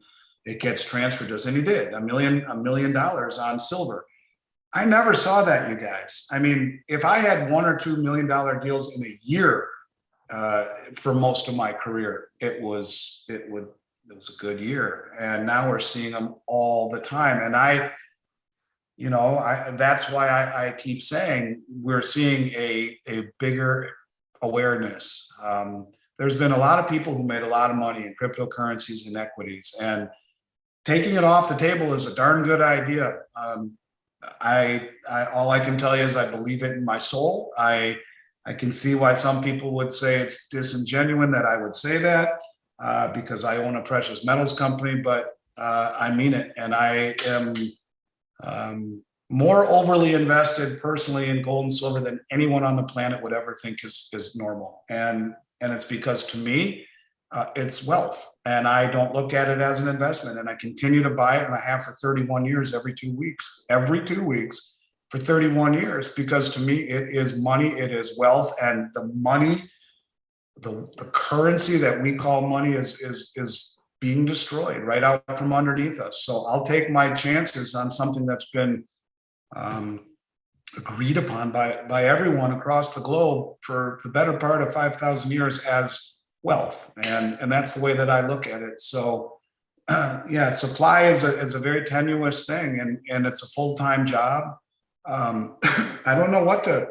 it gets transferred to us. And he did $1 million on silver. I never saw that, you guys. I mean, if I had $1 or $2 million deals in a year for most of my career, it was a good year. And now we're seeing them all the time. And that's why I keep saying we're seeing a bigger awareness. There's been a lot of people who made a lot of money in cryptocurrencies and equities, and taking it off the table is a darn good idea. All I can tell you is I believe it in my soul. I can see why some people would say it's disingenuous that I would say that because I own a precious metals company, but I mean it. And I am more overly invested personally in gold and silver than anyone on the planet would ever think is normal. And it's because to me, it's wealth, and I don't look at it as an investment, and I continue to buy it, and I have for 31 years every 2 weeks, for 31 years, because to me, it is money, it is wealth, and the money, the currency that we call money is being destroyed right out from underneath us. So I'll take my chances on something that's been agreed upon by everyone across the globe for the better part of 5,000 years as wealth. And that's the way that I look at it. So yeah, supply is a very tenuous thing, and it's a full-time job. I don't know what to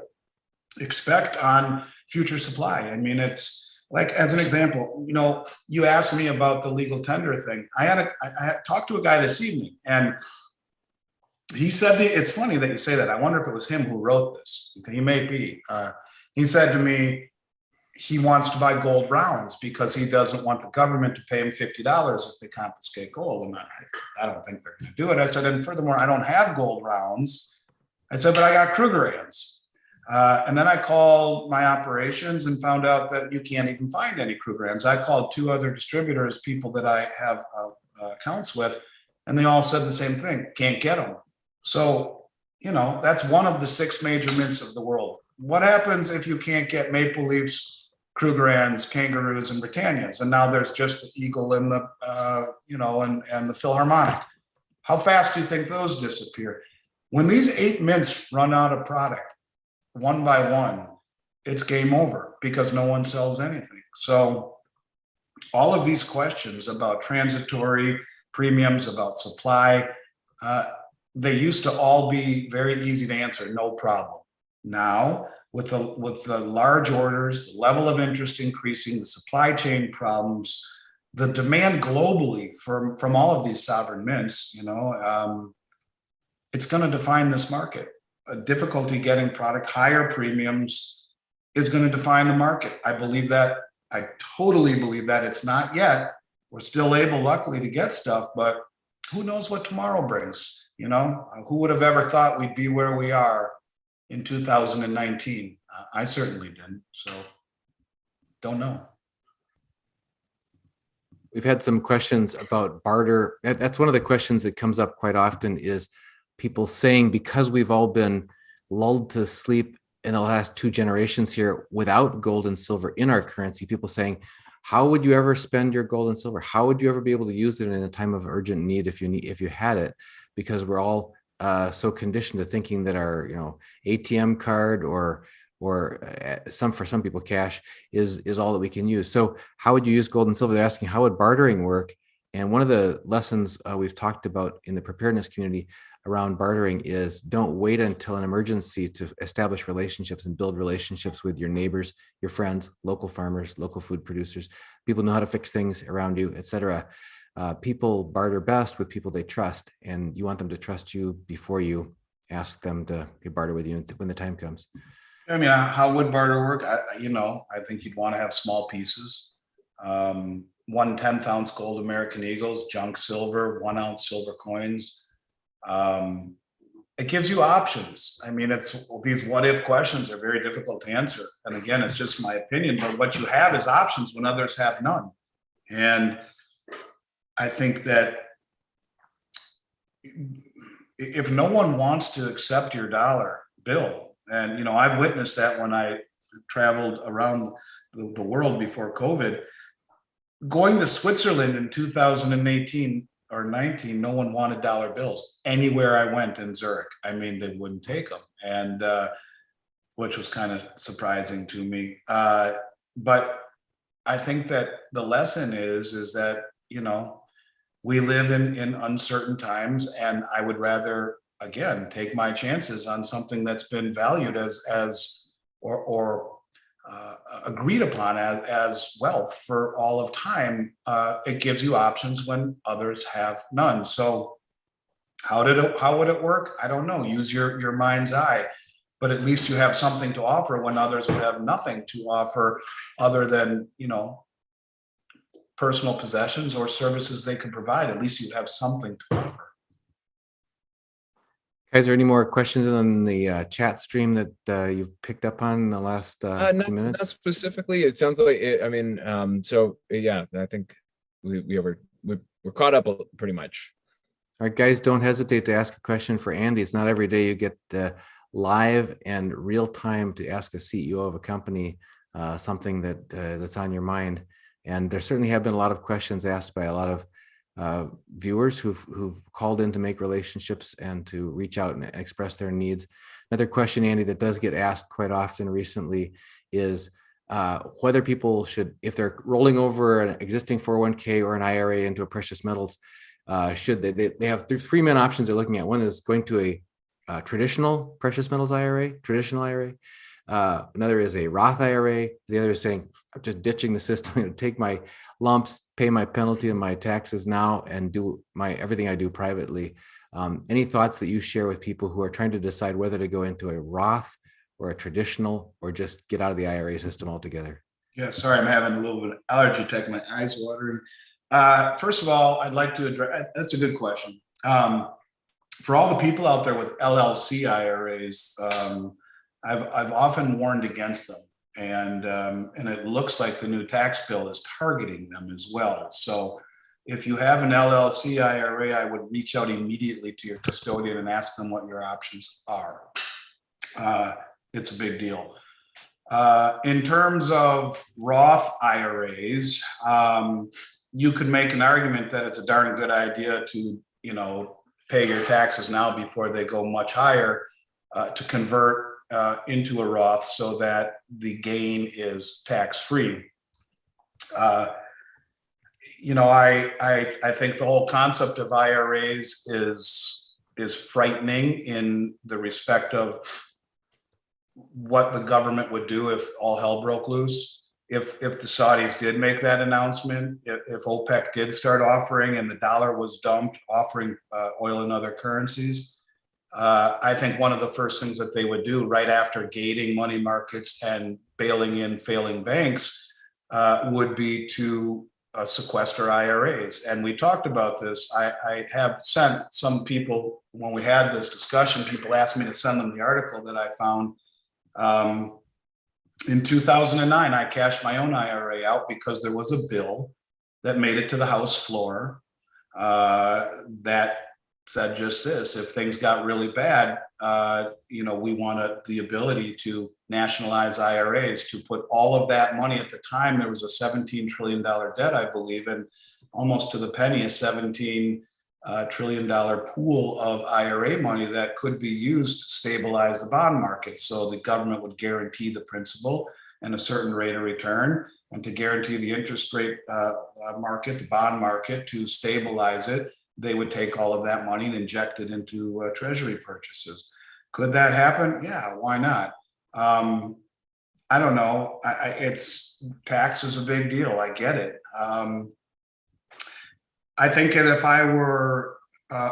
expect on future supply. I mean, it's like, as an example, you asked me about the legal tender thing. I had talked to a guy this evening, and he said, it's funny that you say that. I wonder if it was him who wrote this. He may be. He said to me, he wants to buy gold rounds because he doesn't want the government to pay him $50 if they confiscate gold. And I don't think they're going to do it. I said, and furthermore, I don't have gold rounds. I said, but I got Krugerrands. And then I called my operations and found out that you can't even find any Krugerrands. I called 2 other distributors, people that I have accounts with, and they all said the same thing: can't get them. So, that's one of the 6 major mints of the world. What happens if you can't get Maple Leafs, Krugerrands, Kangaroos, and Britannias, and now there's just the Eagle and the, and the Philharmonic? How fast do you think those disappear? When these 8 mints run out of product, one by one, it's game over because no one sells anything. So all of these questions about transitory premiums, about supply, they used to all be very easy to answer, no problem. Now, with the large orders, the level of interest increasing, the supply chain problems, the demand globally from all of these sovereign mints, it's going to define this market. A difficulty getting product, higher premiums is going to define the market. I believe that. I totally believe that. It's not yet. We're still able, luckily, to get stuff, but who knows what tomorrow brings? Who would have ever thought we'd be where we are in 2019? I certainly didn't. So don't know. We've had some questions about barter. That's one of the questions that comes up quite often, is people saying, because we've all been lulled to sleep in the last 2 generations here without gold and silver in our currency, people saying, how would you ever spend your gold and silver? How would you ever be able to use it in a time of urgent need if you had it? Because we're all so conditioned to thinking that our ATM card or for some people cash is all that we can use. So how would you use gold and silver? They're asking, how would bartering work? And one of the lessons we've talked about in the preparedness community around bartering is, don't wait until an emergency to establish relationships and build relationships with your neighbors, your friends, local farmers, local food producers. People know how to fix things around you, etc. People barter best with people they trust, and you want them to trust you before you ask them to barter with you when the time comes. I mean, how would barter work? I think you'd want to have small pieces. 1 10th-ounce gold American Eagles, junk silver, 1 ounce silver coins. It gives you options. I mean, these what if questions are very difficult to answer. And again, it's just my opinion, but what you have is options when others have none. And I think that if no one wants to accept your dollar bill, and I've witnessed that when I traveled around the world before COVID, going to Switzerland in 2018 or 19, no one wanted dollar bills anywhere I went in Zurich. I mean, they wouldn't take them, and which was kind of surprising to me. But I think that the lesson is that we live in uncertain times, and I would rather, again, take my chances on something that's been valued or agreed upon as wealth for all of time. It gives you options when others have none. So how would it work? I don't know. Use your mind's eye, but at least you have something to offer when others would have nothing to offer other than personal possessions or services they could provide. At least you'd have something to offer. Guys, are there any more questions on the chat stream that you've picked up on in the last few minutes? Not specifically. It sounds like so yeah, I think we're caught up pretty much. All right, guys, don't hesitate to ask a question for Andy. It's not every day you get live and real time to ask a CEO of a company something that's on your mind. And there certainly have been a lot of questions asked by a lot of viewers who've called in to make relationships and to reach out and express their needs. Another question, Andy, that does get asked quite often recently is whether people should, if they're rolling over an existing 401k or an IRA into a precious metals, should they have three main options they're looking at. One is going to a traditional precious metals IRA, traditional IRA. Another is a Roth IRA. The other is saying, I'm just ditching the system, take my lumps, pay my penalty and my taxes now, and do everything I do privately. Any thoughts that you share with people who are trying to decide whether to go into a Roth or a traditional, or just get out of the IRA system altogether? Yeah, sorry, I'm having a little bit of allergy attack. My eyes watering. First of all, I'd like to address, that's a good question. For all the people out there with LLC IRAs, I've often warned against them, and it looks like the new tax bill is targeting them as well. So if you have an LLC IRA, I would reach out immediately to your custodian and ask them what your options are. It's a big deal. In terms of Roth IRAs, you could make an argument that it's a darn good idea to, pay your taxes now before they go much higher, to convert into a Roth so that the gain is tax-free. I think the whole concept of IRAs is frightening in the respect of what the government would do if all hell broke loose. If the Saudis did make that announcement, if OPEC did start offering and the dollar was dumped, offering oil and other currencies, I think one of the first things that they would do right after gating money markets and bailing in failing banks would be to sequester IRAs. And we talked about this. I have sent some people, when we had this discussion, people asked me to send them the article that I found. In 2009, I cashed my own IRA out because there was a bill that made it to the House floor that said just this: if things got really bad, we wanted the ability to nationalize IRAs, to put all of that money. At the time, there was a $17 trillion debt, I believe, and almost to the penny, a $17 trillion pool of IRA money that could be used to stabilize the bond market. So the government would guarantee the principal and a certain rate of return, and to guarantee the interest rate market, the bond market, to stabilize it, they would take all of that money and inject it into treasury purchases. Could that happen? Yeah, why not? I don't know. It's tax is a big deal. I get it. I think that if I were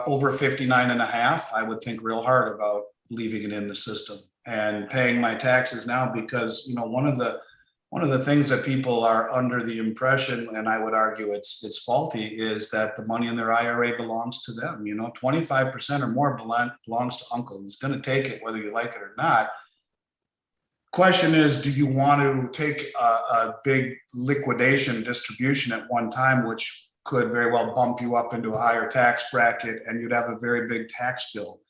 over 59 and a half, I would think real hard about leaving it in the system and paying my taxes now, because one of the things that people are under the impression, and I would argue it's faulty, is that the money in their IRA belongs to them. 25% or more belongs to uncle. He's going to take it whether you like it or not. Question is, do you want to take a big liquidation distribution at one time, which could very well bump you up into a higher tax bracket, and you'd have a very big tax bill?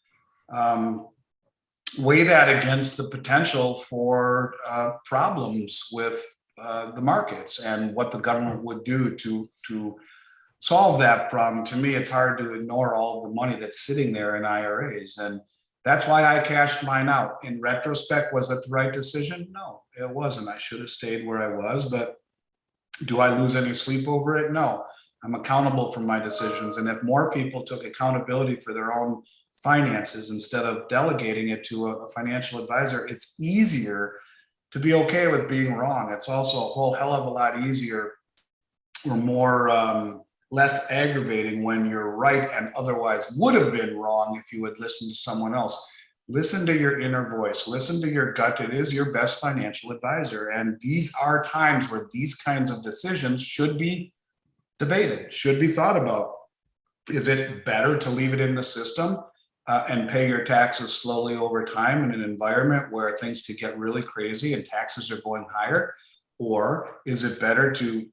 Weigh that against the potential for problems with the markets and what the government would do to solve that problem. To me, it's hard to ignore all of the money that's sitting there in IRAs. And that's why I cashed mine out. In retrospect, was it the right decision? No, it wasn't. I should have stayed where I was, but do I lose any sleep over it? No. I'm accountable for my decisions. And if more people took accountability for their own finances instead of delegating it to a financial advisor, it's easier to be okay with being wrong. It's also a whole hell of a lot easier or more less aggravating when you're right and otherwise would have been wrong if you had listened to someone else. Listen to your inner voice, listen to your gut. It is your best financial advisor. And these are times where these kinds of decisions should be debated, should be thought about. Is it better to leave it in the system and pay your taxes slowly over time in an environment where things could get really crazy and taxes are going higher? Or is it better to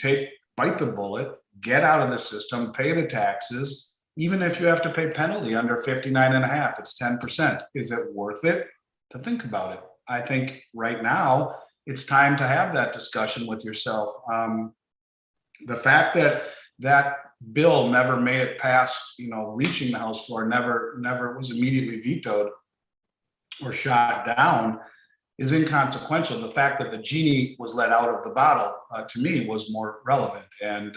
bite the bullet, get out of the system, pay the taxes, even if you have to pay penalty under 59 and a half, it's 10%. Is it worth it to think about it? I think right now it's time to have that discussion with yourself. The fact that that bill never made it past, reaching the House floor, never was immediately vetoed or shot down is inconsequential. The fact that the genie was let out of the bottle, to me, was more relevant. And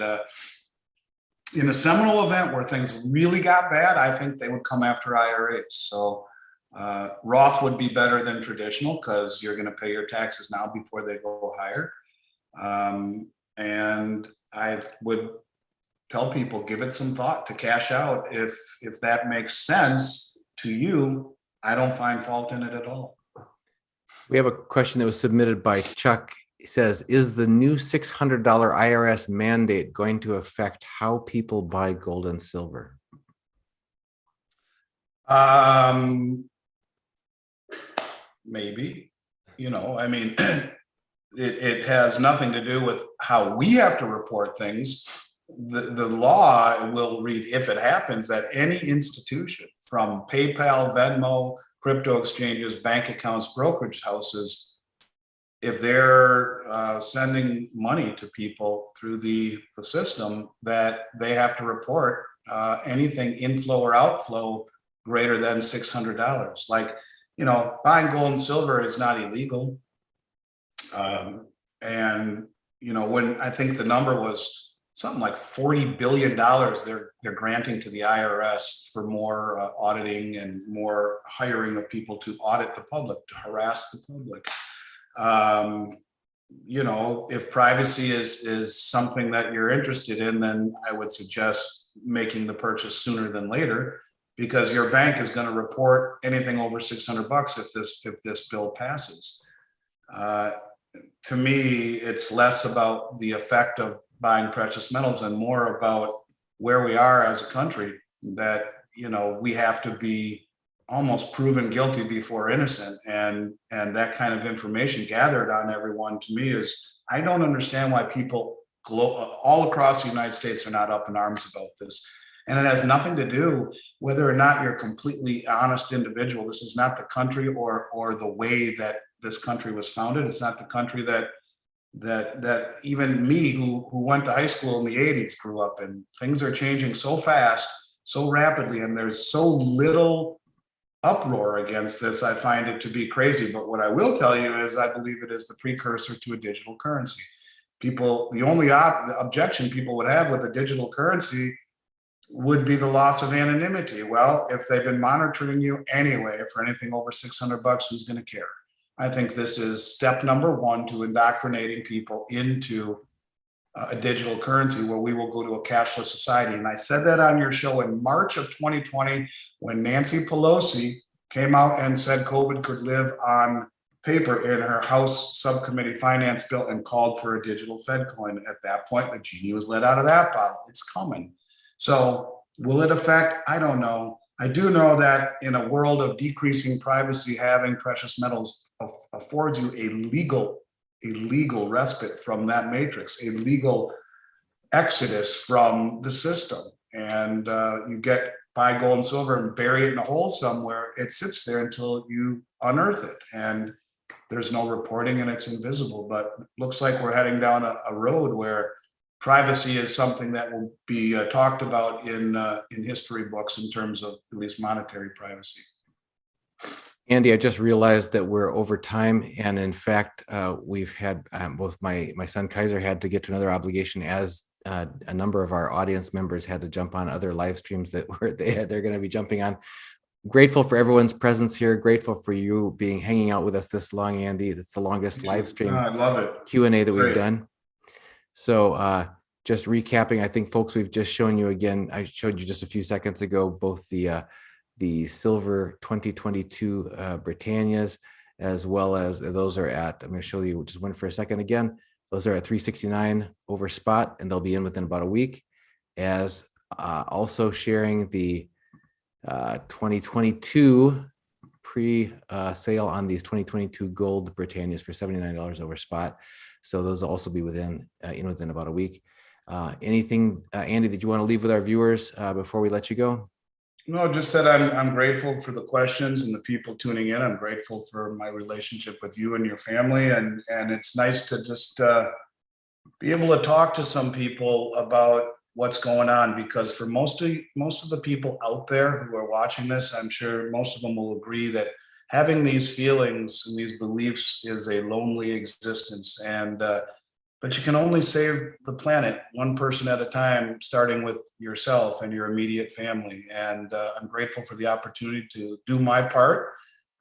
in a seminal event where things really got bad, I think they would come after IRAs. So Roth would be better than traditional because you're going to pay your taxes now before they go higher. And I would tell people, give it some thought to cash out. If that makes sense to you, I don't find fault in it at all. We have a question that was submitted by Chuck. He says, is the new $600 IRS mandate going to affect how people buy gold and silver? Maybe, it has nothing to do with how we have to report things. The law will read, if it happens, that any institution from PayPal, Venmo, crypto exchanges, bank accounts, brokerage houses, if they're sending money to people through the system, that they have to report anything inflow or outflow greater than $600. Like, buying gold and silver is not illegal. And, when I think the number was something like $40 billion they're granting to the IRS for more auditing and more hiring of people to audit the public, to harass the public. If privacy is something that you're interested in, then I would suggest making the purchase sooner than later, because your bank is going to report anything over $600 if this bill passes. To me, it's less about the effect of buying precious metals and more about where we are as a country, that, we have to be almost proven guilty before innocent. And that kind of information gathered on everyone, to me, is, I don't understand why people all across the United States are not up in arms about this. And it has nothing to do whether or not you're a completely honest individual. This is not the country or the way that this country was founded. It's not the country that even me, who went to high school in the 80s, grew up in. Things are changing so fast, so rapidly, and there's so little uproar against this. I find it to be crazy. But what I will tell you is, I believe it is the precursor to a digital currency. The only objection people would have with a digital currency would be the loss of anonymity. Well, if they've been monitoring you anyway for anything over $600, who's going to care? I think this is step number one to indoctrinating people into a digital currency where we will go to a cashless society. And I said that on your show in March of 2020, when Nancy Pelosi came out and said COVID could live on paper in her House Subcommittee Finance bill and called for a digital Fed coin. At that point, the genie was let out of that bottle. It's coming. So will it affect? I don't know. I do know that in a world of decreasing privacy, having precious metals affords you a legal respite from that matrix, a legal exodus from the system. And you buy gold and silver and bury it in a hole somewhere. It sits there until you unearth it, and there's no reporting and it's invisible. But looks like we're heading down a road where privacy is something that will be talked about in history books in terms of at least monetary privacy. Andy, I just realized that we're over time, and in fact, we've had both my son Kaiser had to get to another obligation, as a number of our audience members had to jump on other live streams that they're going to be jumping on. Grateful for everyone's presence here. Grateful for you hanging out with us this long, Andy. It's the longest live stream I love it. Q&A that we've done. So just recapping, I think, folks, we've just shown you again. I showed you just a few seconds ago both the silver 2022 Britannias, as well as those are at, I'm going to show you just one for a second again. Those are at 369 over spot, and they'll be in within about a week. As also sharing the 2022 pre-sale on these 2022 gold Britannias for $79 over spot. So those will also be within about a week. Anything, Andy, that you want to leave with our viewers before we let you go? No, just that I'm grateful for the questions and the people tuning in. I'm grateful for my relationship with you and your family. And it's nice to just be able to talk to some people about what's going on, because for most of the people out there who are watching this, I'm sure most of them will agree that having these feelings and these beliefs is a lonely existence. And but you can only save the planet one person at a time, starting with yourself and your immediate family. And I'm grateful for the opportunity to do my part.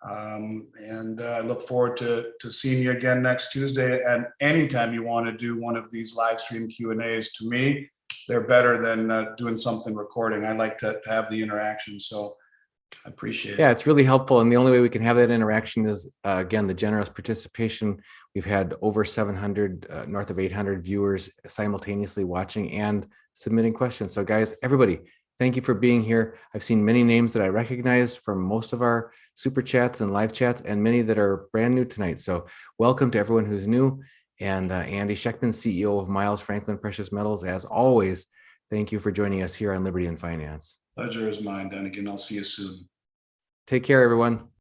And I look forward to seeing you again next Tuesday. And anytime you want to do one of these live stream Q&As, to me, they're better than doing something recording. I like to have the interaction. So I appreciate it. Yeah, it's really helpful. And the only way we can have that interaction is, again, the generous participation. We've had over 700, north of 800 viewers simultaneously watching and submitting questions. So guys, everybody, thank you for being here. I've seen many names that I recognize from most of our super chats and live chats, and many that are brand new tonight. So welcome to everyone who's new. And Andy Schectman, CEO of Miles Franklin Precious Metals, as always, thank you for joining us here on Liberty and Finance. Pleasure is mine, Dunnigan. I'll see you soon. Take care, everyone.